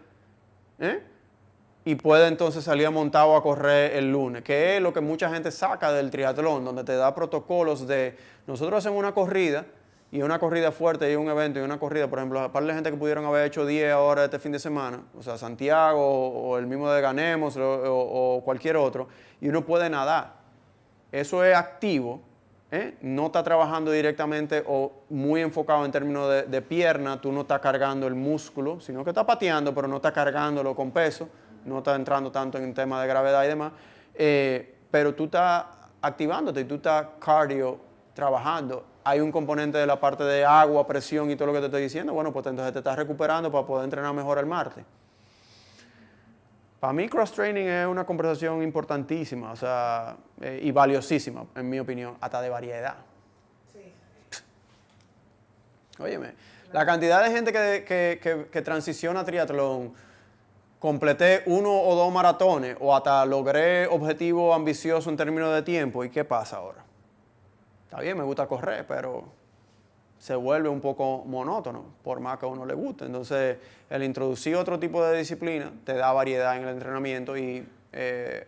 y puedes entonces salir a montar o a correr el lunes, que es lo que mucha gente saca del triatlón, donde te da protocolos de, nosotros hacemos una corrida, y una corrida fuerte y un evento y una corrida, por ejemplo, aparte de gente que pudieron haber hecho 10 horas este fin de semana, o sea, Santiago o el mismo de Ganemos o cualquier otro, y uno puede nadar. Eso es activo, no está trabajando directamente o muy enfocado en términos de pierna, tú no estás cargando el músculo, sino que estás pateando, pero no estás cargándolo con peso, no estás entrando tanto en tema de gravedad y demás, pero tú estás activándote y tú estás cardio trabajando. Hay un componente de la parte de agua, presión y todo lo que te estoy diciendo, bueno, pues entonces te estás recuperando para poder entrenar mejor el martes. Para mí cross-training es una conversación importantísima, o sea, y valiosísima, en mi opinión, hasta de variedad. Sí. Óyeme, la cantidad de gente que transiciona a triatlón, completé 1 o 2 maratones o hasta logré objetivos ambiciosos en términos de tiempo, ¿y qué pasa ahora? Está bien, me gusta correr, pero se vuelve un poco monótono, por más que a uno le guste. Entonces, el introducir otro tipo de disciplina te da variedad en el entrenamiento y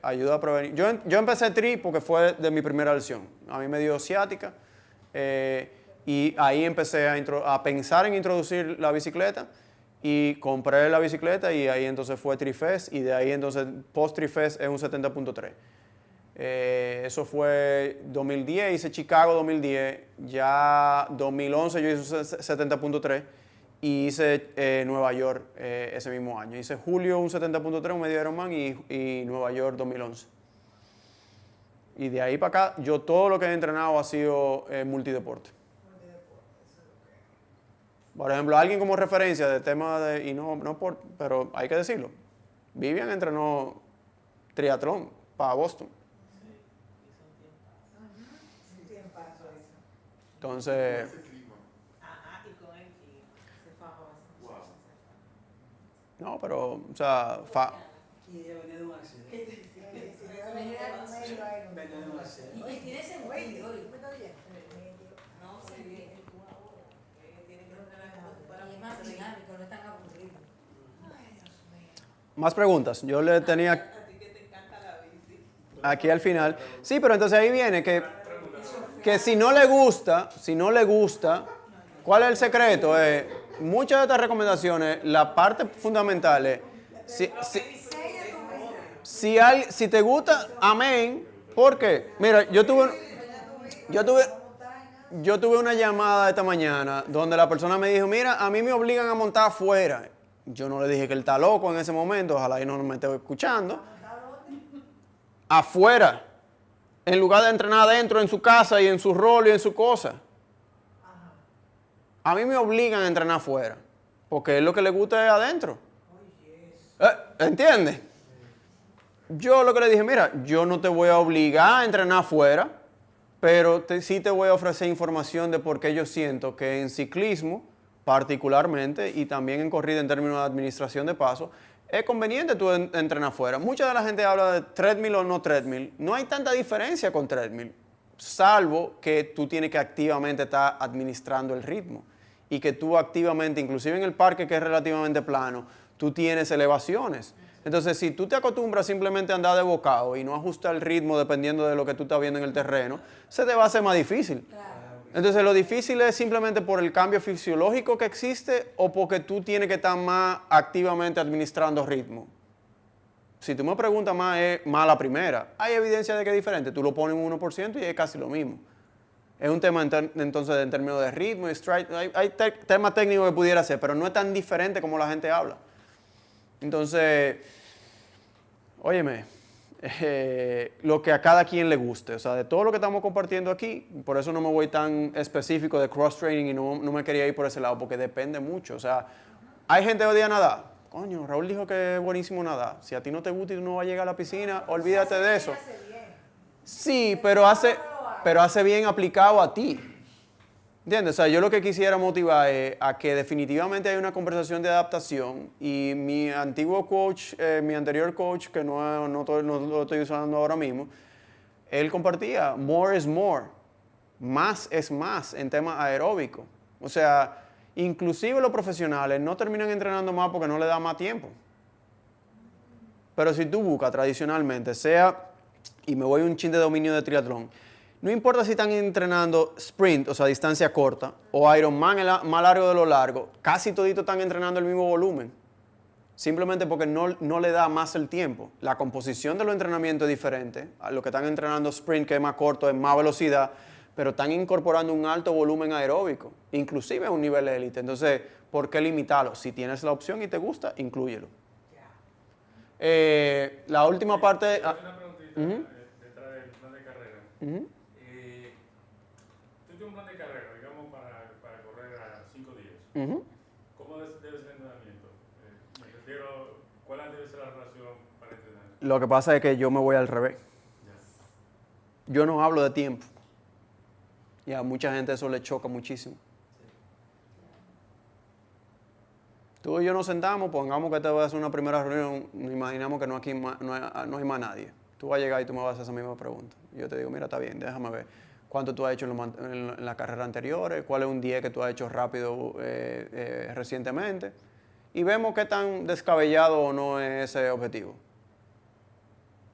ayuda a prevenir. Yo empecé tri porque fue de mi primera lesión. A mí me dio ciática y ahí empecé a pensar en introducir la bicicleta y compré la bicicleta y ahí entonces fue Trifest y de ahí entonces post Trifest es un 70.3. Eso fue 2010, hice Chicago 2010, ya 2011 yo hice 70.3 y hice Nueva York ese mismo año. Hice julio un 70.3, un medio Ironman y Nueva York 2011. Y de ahí para acá, yo todo lo que he entrenado ha sido multideporte. Por ejemplo, alguien como referencia de tema de, y pero hay que decirlo, Vivian entrenó triatlón para Boston. Entonces, Ese clima. Ajá, y con el clima. Se fajó. Wow. no, pero, o sea, Y ella venía de un accidente. Venía de un accidente. Y tiene sentido. No, sí, bien. Tienen que entrenar Y es más dinámico, no es tan aburrido. más preguntas. Yo le tenía a ti que te encanta la bici. aquí al final. Sí, pero entonces ahí viene que si no le gusta, ¿cuál es el secreto? Muchas de estas recomendaciones, la parte fundamental es, si te gusta, amén. ¿Por qué? Mira, yo tuve una llamada esta mañana donde la persona me dijo, mira, a mí me obligan a montar afuera. Yo no le dije que él está loco en ese momento, ojalá y no me esté escuchando. Afuera. En lugar de entrenar adentro en su casa y en su rol y en su cosa. A mí me obligan a entrenar afuera. Porque es lo que le gusta es adentro. ¿Entiendes? Yo lo que le dije, mira, yo no te voy a obligar a entrenar afuera, pero sí te voy a ofrecer información de por qué yo siento que en ciclismo, particularmente, y también en corrida en términos de administración de paso, es conveniente tú entrenar afuera. Mucha de la gente habla de treadmill o no treadmill. No hay tanta diferencia con treadmill, salvo que tú tienes que activamente estar administrando el ritmo y que tú activamente, inclusive en el parque que es relativamente plano, tú tienes elevaciones. Entonces, si tú te acostumbras simplemente a andar de bocado y no ajustar el ritmo dependiendo de lo que tú estás viendo en el terreno, se te va a hacer más difícil. Entonces, lo difícil es simplemente por el cambio fisiológico que existe o porque tú tienes que estar más activamente administrando ritmo. Si tú me preguntas más, es más la primera. Hay evidencia de que es diferente. Tú lo pones en 1% y es casi lo mismo. Es un tema entonces en términos de ritmo y strike. Hay temas técnicos que pudiera ser, pero no es tan diferente como la gente habla. Entonces, óyeme, lo que a cada quien le guste. O sea, de todo lo que estamos compartiendo aquí, por eso no me voy tan específico de cross-training y no me quería ir por ese lado, porque depende mucho. O sea, hay gente que odia nadar. Coño, Raúl dijo que es buenísimo nadar. Si a ti no te gusta y tú no vas a llegar a la piscina, olvídate de eso. Sí, pero hace bien aplicado a ti. ¿Entiendes? O sea, yo lo que quisiera motivar es a que definitivamente hay una conversación de adaptación y mi antiguo coach, mi anterior coach, que no lo estoy usando ahora mismo, él compartía, more is more, más es más en temas aeróbicos. O sea, inclusive los profesionales no terminan entrenando más porque no le da más tiempo. Pero si tú buscas tradicionalmente, y me voy un chin de dominio de triatlón, no importa si están entrenando sprint, o sea, distancia corta, o Ironman, el más largo de lo largo, casi toditos están entrenando el mismo volumen. Simplemente porque no le da más el tiempo. La composición de los entrenamientos es diferente. A los que están entrenando sprint, que es más corto, es más velocidad, pero están incorporando un alto volumen aeróbico, inclusive a un nivel de élite. Entonces, ¿por qué limitarlo? Si tienes la opción y te gusta, inclúyelo. La última parte... Una preguntita detrás del plan de carrera. Tú tienes un plan de carrera, digamos, para correr a 5 días. ¿Cómo debe ser el entrenamiento? Me refiero, ¿cuál debe ser la relación para entrenar? Lo que pasa es que yo me voy al revés. Yo no hablo de tiempo. Y a mucha gente eso le choca muchísimo. Tú y yo nos sentamos, pongamos que te voy a hacer una primera reunión, nos imaginamos que no hay más nadie. Tú vas a llegar y tú me vas a hacer esa misma pregunta. Yo te digo, mira, está bien, déjame ver. ¿Cuánto tú has hecho en la carrera anteriores? ¿Cuál es un día que tú has hecho rápido recientemente? Y vemos qué tan descabellado o no es ese objetivo.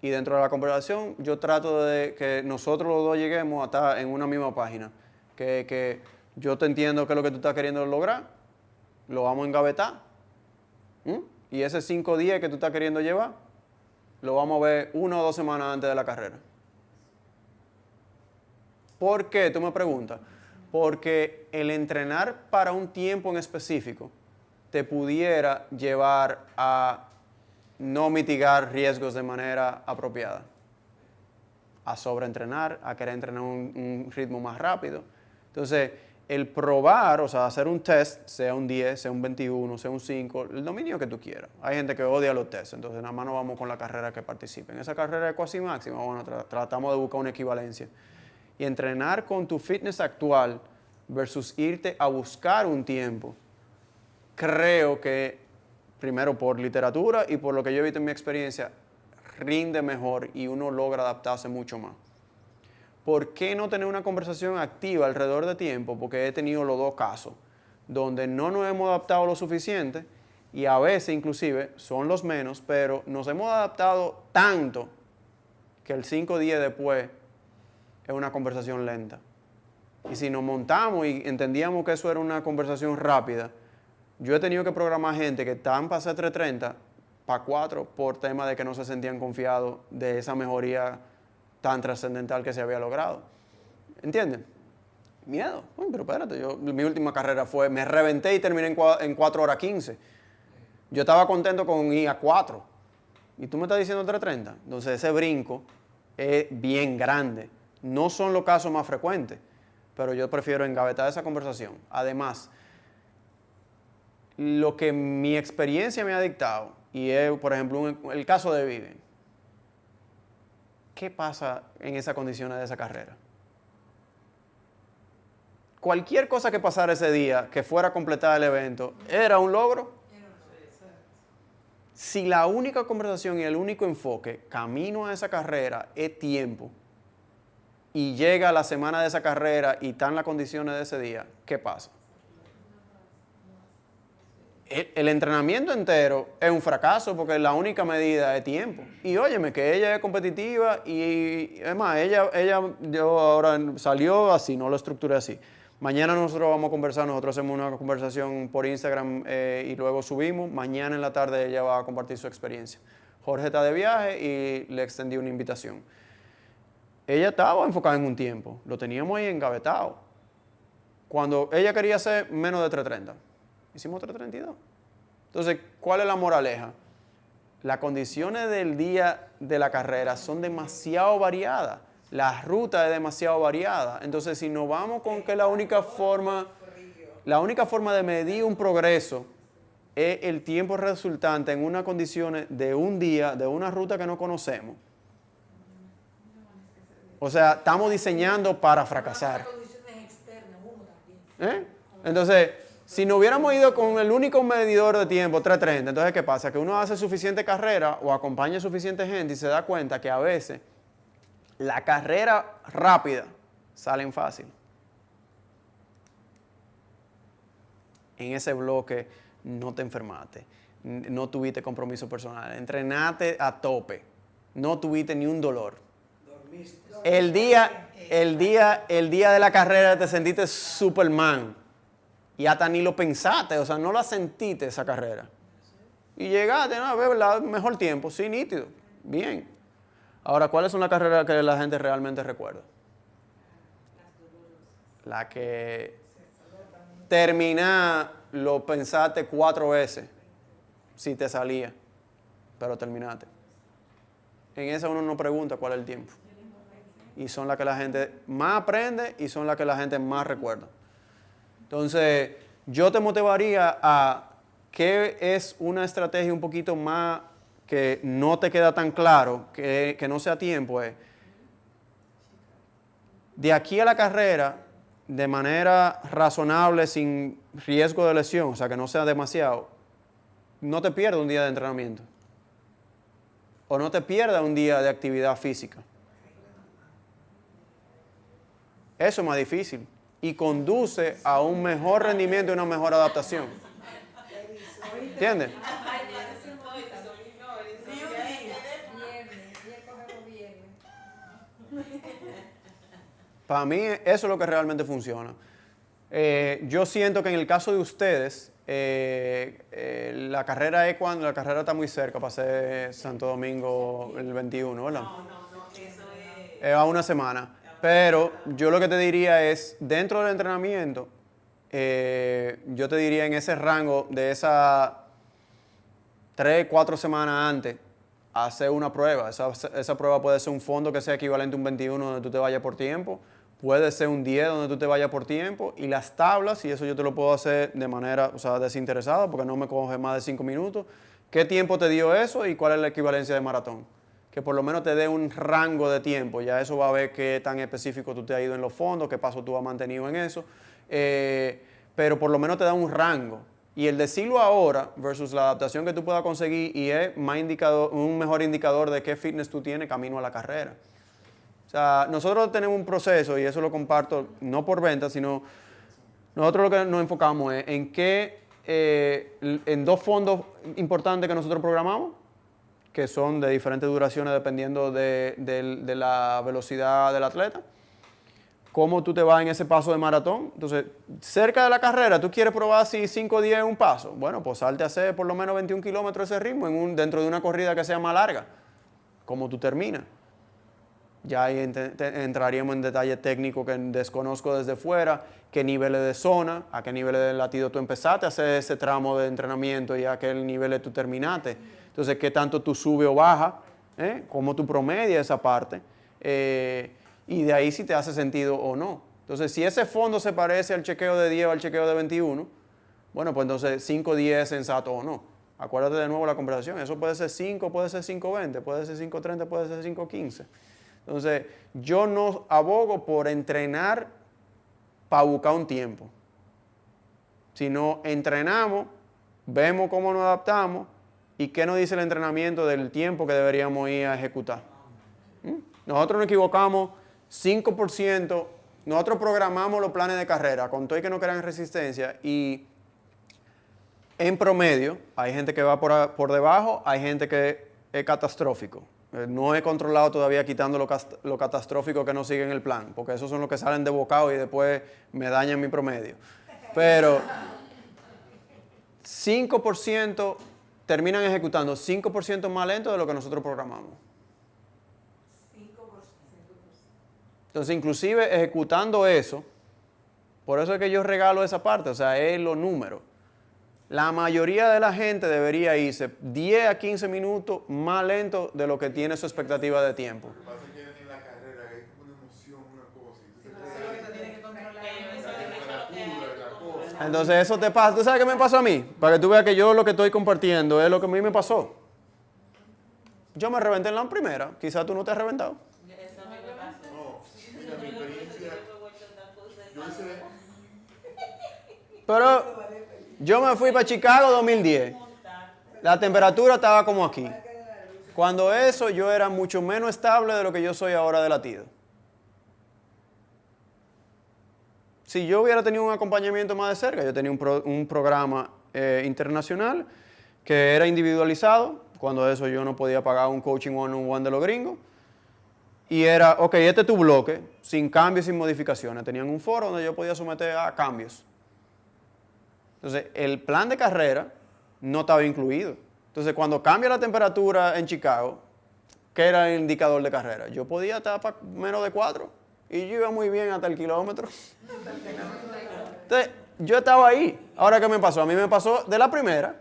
Y dentro de la conversación, yo trato de que nosotros los dos lleguemos a estar en una misma página. Que yo te entiendo qué es lo que tú estás queriendo lograr, lo vamos a engavetar. Y ese 5 días que tú estás queriendo llevar, lo vamos a ver 1 o 2 semanas antes de la carrera. ¿Por qué? Tú me preguntas. Porque el entrenar para un tiempo en específico te pudiera llevar a no mitigar riesgos de manera apropiada. A sobreentrenar, a querer entrenar un ritmo más rápido. Entonces, el probar, o sea, hacer un test, sea un 10, sea un 21, sea un 5, el dominio que tú quieras. Hay gente que odia los tests, entonces nada más no vamos con la carrera que participe. En esa carrera de cuasi máxima, bueno, tratamos de buscar una equivalencia. Y entrenar con tu fitness actual versus irte a buscar un tiempo, creo que, primero por literatura y por lo que yo he visto en mi experiencia, rinde mejor y uno logra adaptarse mucho más. ¿Por qué no tener una conversación activa alrededor de tiempo? Porque he tenido los dos casos, donde no nos hemos adaptado lo suficiente y a veces inclusive son los menos, pero nos hemos adaptado tanto que el 5 días después es una conversación lenta. Y si nos montamos y entendíamos que eso era una conversación rápida, yo he tenido que programar gente que estaban para hacer 3:30 para 4 por tema de que no se sentían confiados de esa mejoría tan trascendental que se había logrado. ¿Entienden? Miedo. Uy, pero espérate, mi última carrera me reventé y terminé en 4 horas 15. Yo estaba contento con ir a 4. Y tú me estás diciendo 3:30. Entonces ese brinco es bien grande. No son los casos más frecuentes, pero yo prefiero engavetar esa conversación. Además, lo que mi experiencia me ha dictado, y es, por ejemplo, el caso de Vivian. ¿Qué pasa en esas condiciones de esa carrera? Cualquier cosa que pasara ese día, que fuera a completar el evento, ¿era un logro? Si la única conversación y el único enfoque camino a esa carrera es tiempo, y llega la semana de esa carrera y están las condiciones de ese día, ¿qué pasa? el entrenamiento entero es un fracaso porque la única medida es tiempo. Y óyeme, que ella es competitiva y es más, yo ahora salió así, no lo estructuré así. Mañana nosotros vamos a conversar, nosotros hacemos una conversación por Instagram y luego subimos. Mañana en la tarde ella va a compartir su experiencia. Jorge está de viaje y le extendí una invitación. Ella estaba enfocada en un tiempo, lo teníamos ahí engavetado. Cuando ella quería hacer menos de 3:30, hicimos 3:32. Entonces, ¿cuál es la moraleja? Las condiciones del día de la carrera son demasiado variadas. La ruta es demasiado variada. Entonces, si nos vamos con que la única forma de medir un progreso es el tiempo resultante en unas condiciones de un día, de una ruta que no conocemos. O sea, estamos diseñando para fracasar. Entonces, si no hubiéramos ido con el único medidor de tiempo, 3:30, entonces ¿qué pasa? Que uno hace suficiente carrera o acompaña suficiente gente y se da cuenta que a veces la carrera rápida salen fácil. En ese bloque no te enfermaste, no tuviste compromiso personal, entrenaste a tope, no tuviste ni un dolor. Dormiste. El día de la carrera te sentiste Superman y hasta ni lo pensaste, o sea, no la sentiste esa carrera. Y llegaste, ¿no? A ver, mejor tiempo, sí, nítido, bien. Ahora, ¿cuáles son las carreras que la gente realmente recuerda? La que terminar lo pensaste 4 veces, si te salía, pero terminaste. En esa uno no pregunta cuál es el tiempo. Y son las que la gente más aprende y son las que la gente más recuerda. Entonces, yo te motivaría a qué es una estrategia un poquito más que no te queda tan claro, que no sea tiempo. De aquí a la carrera, de manera razonable, sin riesgo de lesión, o sea, que no sea demasiado, no te pierdas un día de entrenamiento. O no te pierdas un día de actividad física. Eso es más difícil y conduce a un mejor rendimiento y una mejor adaptación. ¿Entiendes? Para mí eso es lo que realmente funciona. Yo siento que en el caso de ustedes, la carrera es cuando la carrera está muy cerca para ser Santo Domingo el 21, ¿verdad? No, eso es... A una semana. Pero yo lo que te diría es, dentro del entrenamiento, yo te diría en ese rango de esas 3, 4 semanas antes, hacer una prueba. Esa prueba puede ser un fondo que sea equivalente a un 21 donde tú te vayas por tiempo. Puede ser un 10 donde tú te vayas por tiempo. Y las tablas, y eso yo te lo puedo hacer de manera desinteresada porque no me coge más de 5 minutos. ¿Qué tiempo te dio eso y cuál es la equivalencia de maratón? Que por lo menos te dé un rango de tiempo. Ya eso va a ver qué tan específico tú te has ido en los fondos, qué paso tú has mantenido en eso. Pero por lo menos te da un rango. Y el decirlo ahora versus la adaptación que tú puedas conseguir y es un mejor indicador de qué fitness tú tienes camino a la carrera. O sea, nosotros tenemos un proceso, y eso lo comparto no por venta, sino nosotros lo que nos enfocamos es en 2 fondos importantes que nosotros programamos, que son de diferentes duraciones dependiendo de la velocidad del atleta. Cómo tú te vas en ese paso de maratón. Entonces, cerca de la carrera, ¿tú quieres probar si 5 o 10 es un paso? Bueno, pues salte a hacer por lo menos 21 kilómetros ese ritmo dentro de una corrida que sea más larga. ¿Cómo tú terminas? Ya ahí entraríamos en detalles técnicos que desconozco desde fuera, qué niveles de zona, a qué niveles de latido tú empezaste a hacer ese tramo de entrenamiento y a qué niveles tú terminaste. Entonces, qué tanto tú subes o bajas, cómo tú promedias esa parte, y de ahí si te hace sentido o no. Entonces, si ese fondo se parece al chequeo de 10 o al chequeo de 21, bueno, pues entonces 5-10 es sensato o no. Acuérdate de nuevo la conversación, eso puede ser 5, puede ser 5-20, puede ser 5-30, puede ser 5-15. Entonces, yo no abogo por entrenar para buscar un tiempo, sino entrenamos, vemos cómo nos adaptamos y qué nos dice el entrenamiento del tiempo que deberíamos ir a ejecutar. Nosotros nos equivocamos 5%, nosotros programamos los planes de carrera con todo y que no crean resistencia y En promedio, hay gente que va por debajo, hay gente que es catastrófico. No he controlado todavía quitando lo catastrófico que no siguen el plan, porque esos son los que salen de bocado y después me dañan mi promedio. Pero 5% terminan ejecutando 5% más lento de lo que nosotros programamos. 5%. Entonces, inclusive ejecutando eso, por eso es que yo regalo esa parte, o sea, es los números. La mayoría de la gente debería irse 10 a 15 minutos más lento de lo que tiene su expectativa de tiempo. Lo que pasa es que en la carrera hay como una emoción, una cosa. Y tú te Eso es lo que tú tienes que controlar. Eso es la temperatura, la cosa. Entonces eso te pasa. ¿Tú sabes qué me pasó a mí? Para que tú veas que yo lo que estoy compartiendo es lo que a mí me pasó. Yo me reventé en la primera. Quizás tú no te has reventado. Eso a mí me pasa. No, mira, mi experiencia, yo hice, Pero yo me fui para Chicago 2010. La temperatura estaba como aquí. Cuando eso yo era mucho menos estable de lo que yo soy ahora de latido. Si yo hubiera tenido un acompañamiento más de cerca, yo tenía un programa internacional que era individualizado. Cuando eso yo no podía pagar un coaching one-on-one de los gringos. Y era, ok, este es tu bloque, sin cambios, sin modificaciones. Tenían un foro donde yo podía someter a cambios. Entonces, el plan de carrera no estaba incluido. Entonces, cuando cambia la temperatura en Chicago, ¿qué era el indicador de carrera? Yo podía estar para menos de 4 y yo iba muy bien hasta el kilómetro. Entonces, yo estaba ahí. Ahora, ¿qué me pasó? A mí me pasó de la primera.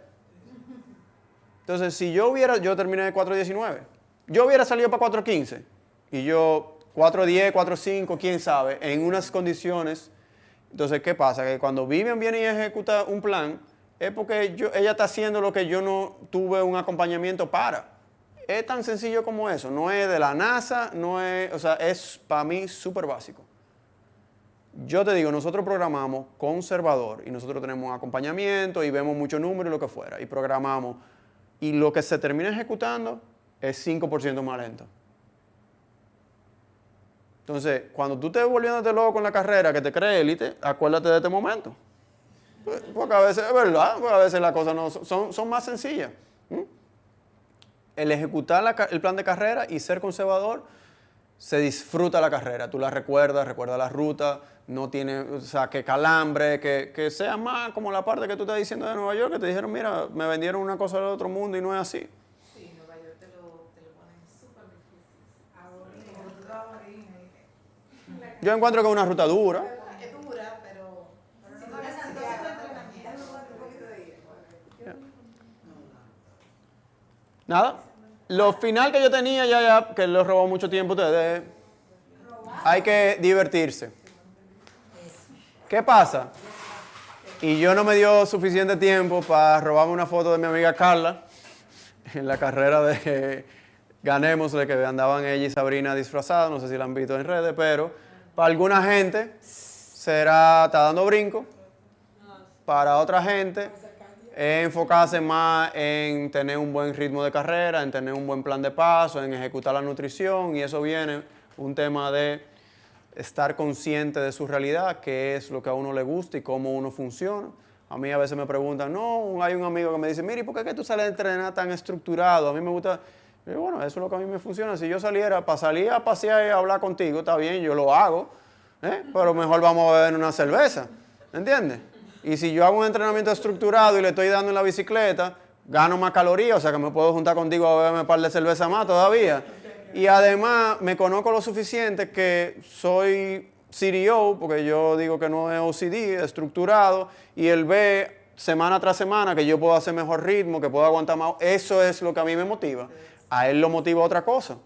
Entonces, si yo terminé de 4.19. Yo hubiera salido para 4.15 y yo 4.10, 4.5, quién sabe, en unas condiciones. Entonces, ¿qué pasa? Que cuando Vivian viene y ejecuta un plan, es porque ella está haciendo lo que yo no tuve un acompañamiento para. Es tan sencillo como eso. No es de la NASA, o sea, es para mí súper básico. Yo te digo, nosotros programamos conservador y nosotros tenemos un acompañamiento y vemos muchos números y lo que fuera. Y programamos. Y lo que se termina ejecutando es 5% más lento. Entonces, cuando tú estés volviéndote loco en la carrera, que te crees élite, acuérdate de este momento. Porque a veces, es verdad, porque a veces las cosas no son más sencillas. El ejecutar el plan de carrera y ser conservador, se disfruta la carrera. Tú la recuerdas la ruta, no tiene, o sea, que calambre, que sea más como la parte que tú estás diciendo de Nueva York, que te dijeron, mira, me vendieron una cosa del otro mundo y no es así. Sí, Nueva York te lo ponen súper difícil. Yo encuentro que es una ruta dura. Es dura, pero si tú Santiago, necesitas entrenamiento. un poquito de ir. Nada. Lo final que yo tenía ya que les robó mucho tiempo a ustedes, hay que divertirse. ¿Qué pasa? Y yo no me dio suficiente tiempo para robarme una foto de mi amiga Carla en la carrera de Ganémosle, que andaban ella y Sabrina disfrazadas, no sé si la han visto en redes, pero para alguna gente está dando brinco, para otra gente es enfocarse más en tener un buen ritmo de carrera, en tener un buen plan de paso, en ejecutar la nutrición, y eso viene un tema de estar consciente de su realidad, qué es lo que a uno le gusta y cómo uno funciona. A mí a veces me preguntan, no, hay un amigo que me dice, mire, ¿por qué es que tú sales a entrenar tan estructurado? A mí me gusta, y bueno, eso es lo que a mí me funciona. Si yo saliera para salir a pasear y a hablar contigo, está bien, yo lo hago, pero mejor vamos a beber una cerveza, ¿entiendes? Y si yo hago un entrenamiento estructurado y le estoy dando en la bicicleta, gano más calorías, o sea que me puedo juntar contigo a beberme un par de cerveza más todavía. Y además me conozco lo suficiente que soy CDO, porque yo digo que no es OCD, es estructurado, y él ve semana tras semana que yo puedo hacer mejor ritmo, que puedo aguantar más. Eso es lo que a mí me motiva. A él lo motiva otra cosa.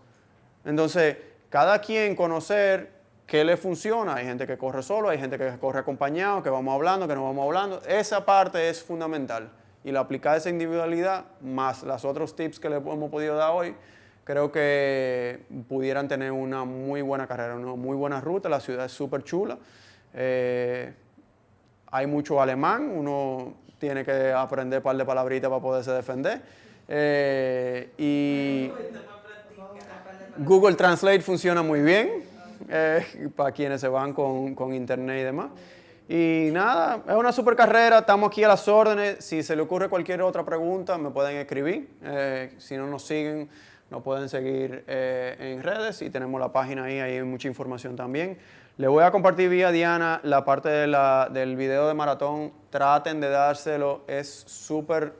Entonces, cada quien conocer qué le funciona. Hay gente que corre solo, hay gente que corre acompañado, que vamos hablando, que no vamos hablando. Esa parte es fundamental. Y la aplicar esa individualidad, más los otros tips que le hemos podido dar hoy, creo que pudieran tener una muy buena carrera, una muy buena ruta. La ciudad es súper chula. Hay mucho alemán, uno tiene que aprender un par de palabritas para poderse defender. Y Google Translate funciona muy bien para quienes se van con internet y demás. Y nada, es una super carrera, estamos aquí a las órdenes. Si se le ocurre cualquier otra pregunta, me pueden escribir. Si no nos siguen, nos pueden seguir en redes y tenemos la página ahí hay mucha información también. Le voy a compartir vía Diana la parte del video de maratón. Traten de dárselo, es súper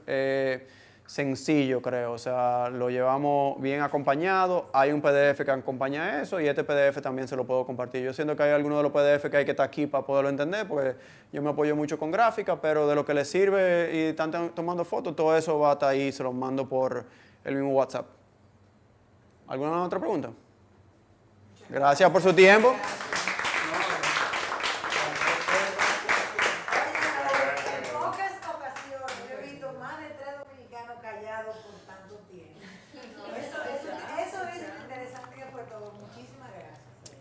sencillo, creo. O sea, lo llevamos bien acompañado. Hay un PDF que acompaña eso y este PDF también se lo puedo compartir. Yo siento que hay algunos de los PDF que hay que estar aquí para poderlo entender, porque yo me apoyo mucho con gráfica, pero de lo que les sirve y están tomando fotos, todo eso va a estar ahí, se los mando por el mismo WhatsApp. ¿Alguna otra pregunta? Gracias por su tiempo. En pocas ocasiones yo he visto más de 3 dominicanos callados por tanto tiempo. Eso es lo interesante que fue todo. Muchísimas gracias.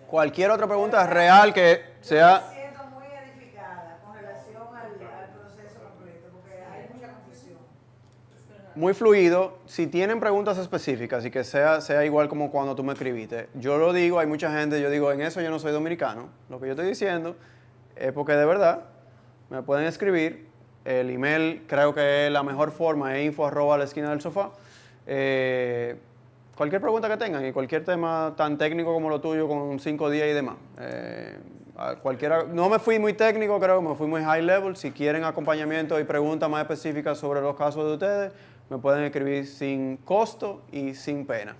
Cualquier otra pregunta real que sea... Me siento muy edificada con relación al proceso completo, porque hay mucha confusión. Muy fluido. Si tienen preguntas específicas y que sea igual como cuando tú me escribiste, yo lo digo, hay mucha gente, yo digo, en eso yo no soy dominicano. Lo que yo estoy diciendo es porque de verdad me pueden escribir. El email creo que es la mejor forma, es info@laesquinadelsofá. Cualquier pregunta que tengan y cualquier tema tan técnico como lo tuyo con 5 días y demás. No me fui muy técnico, creo, me fui muy high level. Si quieren acompañamiento y preguntas más específicas sobre los casos de ustedes, me pueden escribir sin costo y sin pena.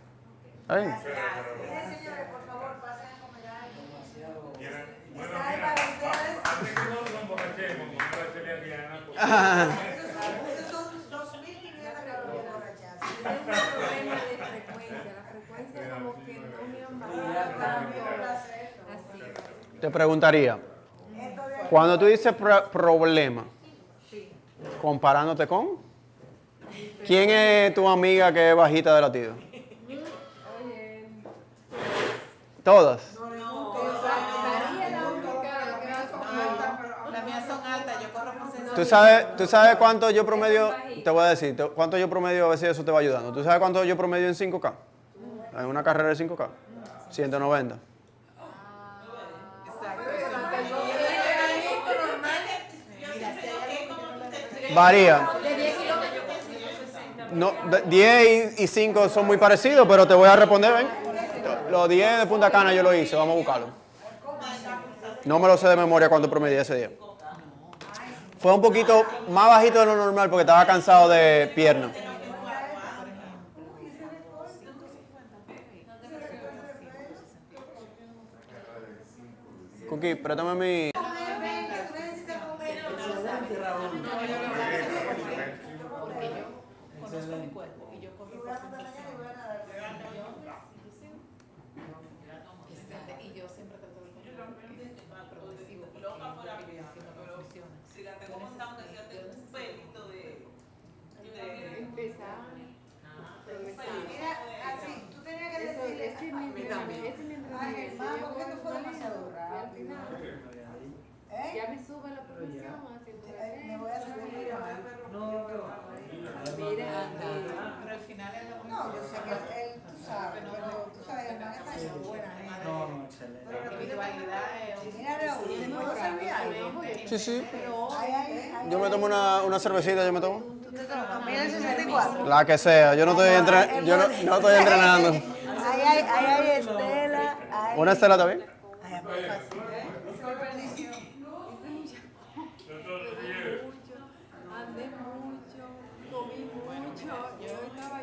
¿Está bien? Miren, señores, por favor, pasen a comer algo. Bueno, Está ahí mira, para ustedes. antes que no nos emborrachemos, como iba a decirle a Diana, porque Esos son 2.500 calorías por hachazo. Es un problema de frecuencia. La frecuencia como que no me han bajado tanto. Así. Te preguntaría, cuando tú dices problema, comparándote con, ¿quién es tu amiga que es bajita de latido? Oye, ¿Todas? María la única que va con Las mías son altas, yo corro por sensación. ¿Tú sabes cuánto yo promedio? Te voy a decir, cuánto yo promedio, a ver si eso te va ayudando. ¿Tú sabes cuánto yo promedio en 5K? En una carrera de 5K. 190. Varía. No, 10 y 5 son muy parecidos, pero te voy a responder, ¿ven? Los 10 de Punta Cana yo lo hice, vamos a buscarlo. No me lo sé de memoria cuánto promedié ese día. Fue un poquito más bajito de lo normal porque estaba cansado de pierna. Cookie, préstame mi... y yo siempre trato de comer progresivo porque yo creo que no funciona. Si la tengo montando, yo tengo un pelito de Empezar. Mira, así, tú tenías que decirle. Ese es mi entrenamiento. Ay, hermano, ¿por qué tú fue demasiado Y al rápido? final ¿Eh? ya me sube la progresión haciendo Me voy a hacer un video. No, pero... Mira, pero al final es lo No, yo sé que él, tú sabes, pero tú sabes, el man está hecho buena gente. No, excelente. La individualidad es Mira, Raúl, ¿te puedo servir algo? Sí, sí. Ay, Yo me tomo una cervecita, yo me tomo. ¿Tú te tomas? Mira el 64. La que sea, yo no estoy, no estoy entrenando. Ay, Estela. Ay. ¿Una Estela también? Ay, muy fácil. Esa es perdición. andé mucho, comí mucho. Yo estaba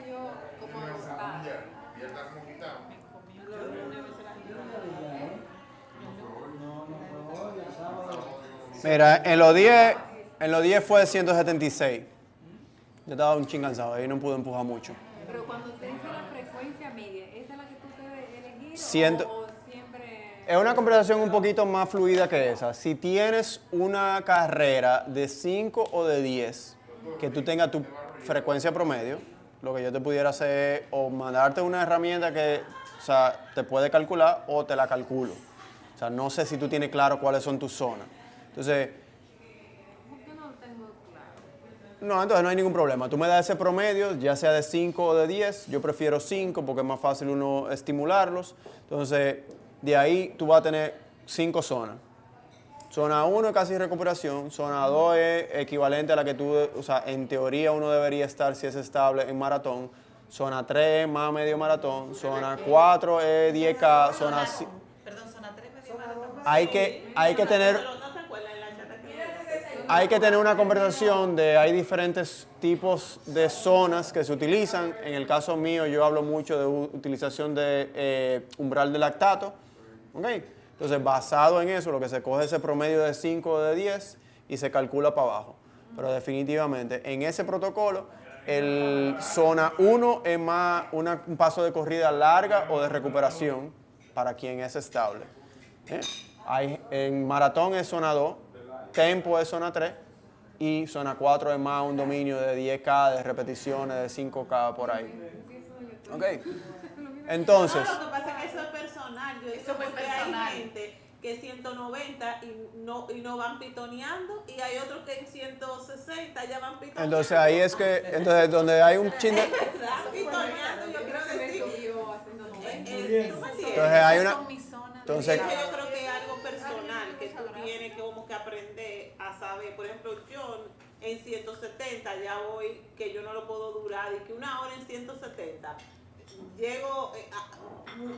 como agotada. Ya está como quitado. Mira, en los 10 fue 176. Yo estaba un ching cansado, ahí no pude empujar mucho. Pero cuando te dice la frecuencia media, ¿esa es la que tú debes elegir Ciento- o siempre...? Es una conversación un poquito más fluida que esa. Si tienes una carrera de 5 o de 10, que tú tengas tu frecuencia promedio, lo que yo te pudiera hacer es o mandarte una herramienta que, o sea, te puede calcular o te la calculo. O sea, no sé si tú tienes claro cuáles son tus zonas. Entonces, ¿Por qué no lo tengo claro? no, entonces no hay ningún problema. Tú me das ese promedio, ya sea de 5 o de 10. Yo prefiero 5 porque es más fácil uno estimularlos. Entonces, de ahí tú vas a tener 5 zonas. Zona 1 es casi recuperación, zona 2 es equivalente a la que tú, o sea, en teoría uno debería estar si es estable en maratón. Zona 3 más medio maratón, zona 4 es 10K, zona... Perdón, zona 3 medio maratón. Hay que tener... Pero no te acuerdas en la chata que Hay que tener una conversación de, hay diferentes tipos de zonas que se utilizan. En el caso mío, yo hablo mucho de utilización de umbral de lactato. ¿Okay? Entonces, basado en eso, lo que se coge es ese promedio de 5 o de 10 y se calcula para abajo. Pero definitivamente, en ese protocolo, el zona 1 es más un paso de corrida larga o de recuperación para quien es estable. En maratón es zona 2. Tempo es zona 3 y zona 4 es más un dominio de 10K, de repeticiones, de 5K por ahí. Ok. Entonces. No, lo que pasa es que eso es personal. Yo digo porque hay gente que 190 y no van pitoneando y hay otros que en 160 ya van pitoneando. Entonces ahí es que, entonces donde hay un chin de... Pitoneando, yo quiero decir. ¿Tú me entiendes? Entonces hay una... Entonces, yo creo que es algo personal que tú tienes que como que aprender a saber. Por ejemplo, yo en 170 ya voy, que yo no lo puedo durar, y que una hora en 170 llego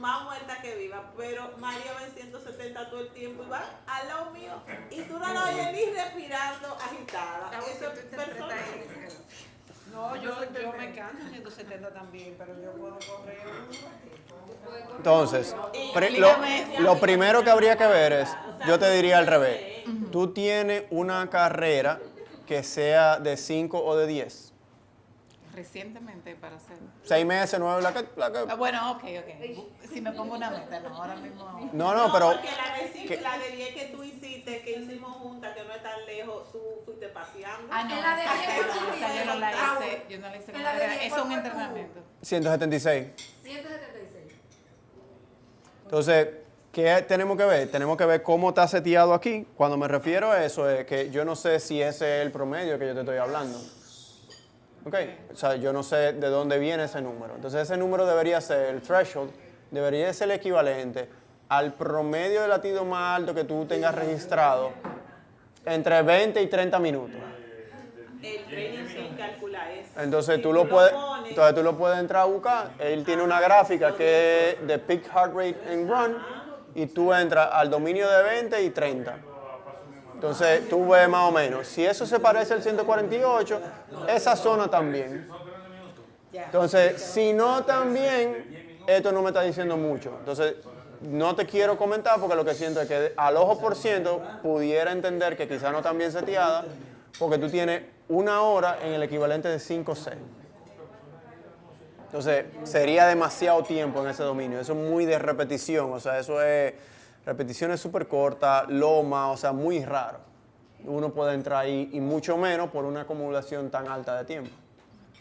más muerta que viva, pero María va en 170 todo el tiempo y va al lado mío y tú no la oyes ni respirando agitada. Eso es personal. No, yo me canso en 170 también, pero yo puedo correr un ratito. Entonces, lo primero que habría que ver es, yo te diría al revés, tú tienes una carrera que sea de 5 o de 10. Recientemente para hacer. 6 meses, 9, la que... Bueno, ok. Si me pongo una meta, no, ahora mismo. No, pero... Porque la de 10 que tú hiciste, que hicimos juntas, que no es tan lejos, tú fuiste paseando. Ah, no, En la de esa yo no la hice. Yo no la hice con En la de carrera. 10, Eso es un ¿cuál fue tu? entrenamiento. 176. 176. Entonces, ¿qué tenemos que ver? Tenemos que ver cómo está seteado aquí. Cuando me refiero a eso, es que yo no sé si ese es el promedio que yo te estoy hablando. ¿Ok? O sea, yo no sé de dónde viene ese número. Entonces, ese número debería ser, el threshold, debería ser el equivalente al promedio de latido más alto que tú tengas registrado entre 20 y 30 minutos. El training sin calcula eso. Entonces, Si tú lo puedes entrar a buscar. Él tiene una gráfica que es de peak heart rate and run y tú entras al dominio de 20 y 30. Entonces, tú ves más o menos. Si eso se parece al 148, esa zona también. Entonces, si no también, esto no me está diciendo mucho. Entonces, no te quiero comentar porque lo que siento es que al ojo por ciento pudiera entender que quizá no tan bien seteada porque tú tienes una hora en el equivalente de 5C. Entonces, sería demasiado tiempo en ese dominio. Eso es muy de repetición. O sea, eso es repeticiones súper cortas, loma, o sea, muy raro. Uno puede entrar ahí y mucho menos por una acumulación tan alta de tiempo.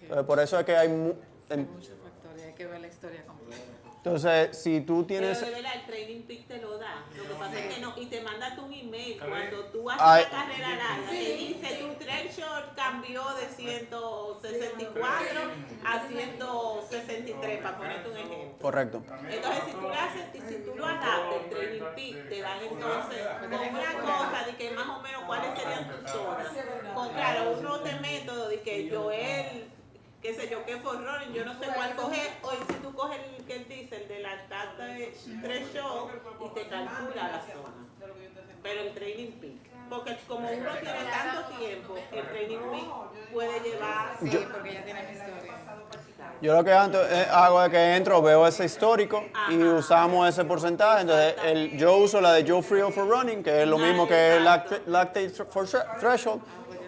Entonces, por eso es que hay... Muchos factores, hay que ver la historia completa. Entonces, si tú tienes... Pero de verdad, el training peak te lo da. Lo que pasa es que no, y te manda tu email cuando tú Ay. haces la carrera larga. Te dice tu threshold cambió de 164 a 163, para ponerte un ejemplo. Correcto. Entonces, si tú lo haces y si tú lo adaptas, el training peak te dan entonces con una cosa de que más o menos cuáles serían tus zonas. Con claro, otro método de que Joel, qué sé yo, qué forrón, yo no sé cuál coger, o si tú coges el que él dice, el de la data de threshold y te calcula la zona. Pero el training peak, porque como uno tiene tanto tiempo, el training peak puede llevar... Sí, porque ya tiene mi historia. Yo lo que hago es que entro, veo ese histórico y usamos ese porcentaje. Entonces, yo uso la de Joe Frio for Running, que es lo mismo que el Lactate for Threshold.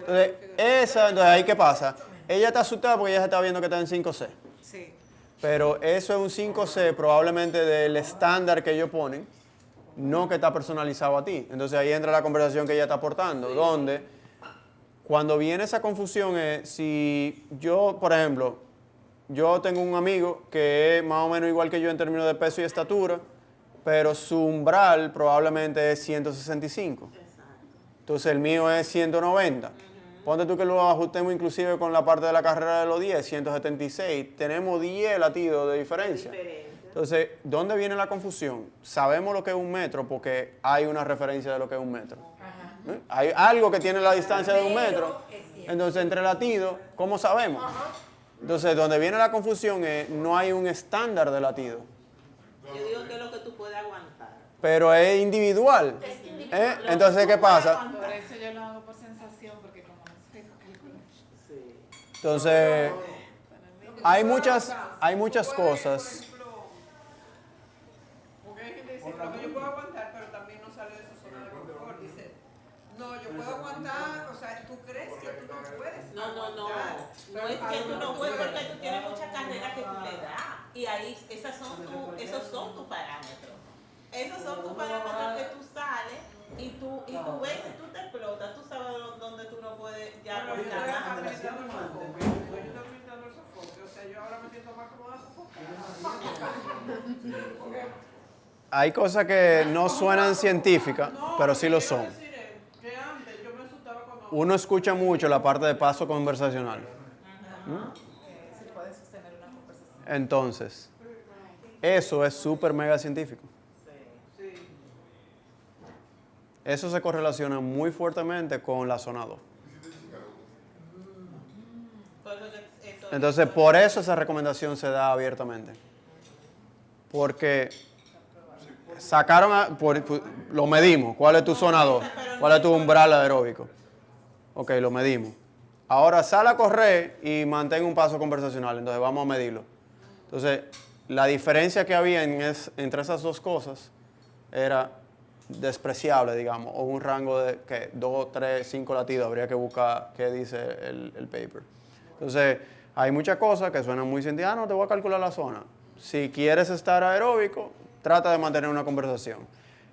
Entonces, entonces, ahí ¿qué pasa? Ella está asustada porque ella está viendo que está en 5C. Sí. Pero eso es un 5C probablemente del estándar que ellos ponen, no que está personalizado a ti. Entonces ahí entra la conversación que ella está aportando, donde cuando viene esa confusión es si yo, por ejemplo, yo tengo un amigo que es más o menos igual que yo en términos de peso y estatura, pero su umbral probablemente es 165. Entonces el mío es 190. Ponte tú que lo ajustemos inclusive con la parte de la carrera de los 10, 176. Tenemos 10 latidos de diferencia. Entonces, ¿dónde viene la confusión? Sabemos lo que es un metro porque hay una referencia de lo que es un metro. Hay algo que tiene la distancia de 1 metro. Pero es cierto. Entonces, entre latidos, ¿cómo sabemos? Entonces, donde viene la confusión es no hay un estándar de latido. Yo digo que es lo que tú puedes aguantar. Pero es individual. Es individual. Entonces, ¿qué pasa? Por eso yo lo hago por sensación, porque como no sé calcular. Sí. Entonces, hay muchas cosas. Porque hay gente que dice, pero yo puedo aguantar, pero también no sale de su zona de confort. Dice, no, yo puedo aguantar, o sea, tú crees que tú no puedes. No, no, no. aguantar, No pero es que tú no puedes puedes. porque tú tienes muchas carreras que tú te das. Y ahí esos son tus parámetros. Esos son tus parámetros que tú sales y tú ves si tú te explotas, tú sabes dónde tú no puedes ya Pero yo estoy aguantar más. administrando el sofoque. Yo estoy administrando el sofoque. O sea, yo ahora me siento más cómoda sofocada. Hay cosas que no suenan científicas, pero sí lo son. Quiero decir que antes yo me asustaba cuando... Uno escucha mucho la parte de paso conversacional. Si puedes sostener una conversación. Entonces, eso es súper mega científico. Sí. Eso se correlaciona muy fuertemente con la zona 2. Por eso que eso- Entonces, por eso esa recomendación se da abiertamente. Porque lo medimos. ¿Cuál es tu zona 2? ¿Cuál es tu umbral aeróbico? Ok, lo medimos. Ahora sal a correr y mantén un paso conversacional. Entonces, vamos a medirlo. Entonces, la diferencia que había entre esas dos cosas era despreciable, digamos, o un rango de 2, 3, 5 latidos. Habría que buscar qué dice el paper. Entonces, hay muchas cosas que suenan muy científicas. No, te voy a calcular la zona. Si quieres estar aeróbico, trata de mantener una conversación.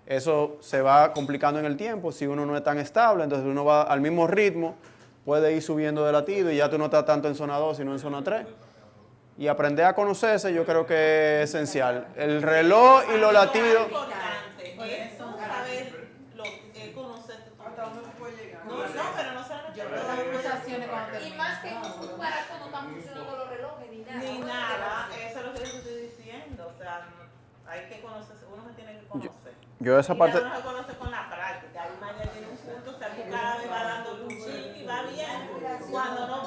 Eso se va complicando en el tiempo. Si uno no es tan estable, entonces uno va al mismo ritmo, puede ir subiendo de latido y ya tú no estás tanto en zona 2, sino en zona 3. Y aprender a conocerse yo creo que es esencial. El reloj y los latidos. Es importante, es tú saber conocerte tú. Hasta dónde tú puedes llegar. No, pero no solamente Yo veo las conversaciones cuando Y termino. más que en un barato no están funcionando los relojes ni nada. ni Uno nada, debe eso es lo que yo te estoy diciendo. O sea, hay que conocerse, uno se tiene que conocer. Yo esa Y parte. ya no se conoce con la práctica. Ahí María tiene un punto, o sea, tú cada vez va dando un chin y va bien. Cuando no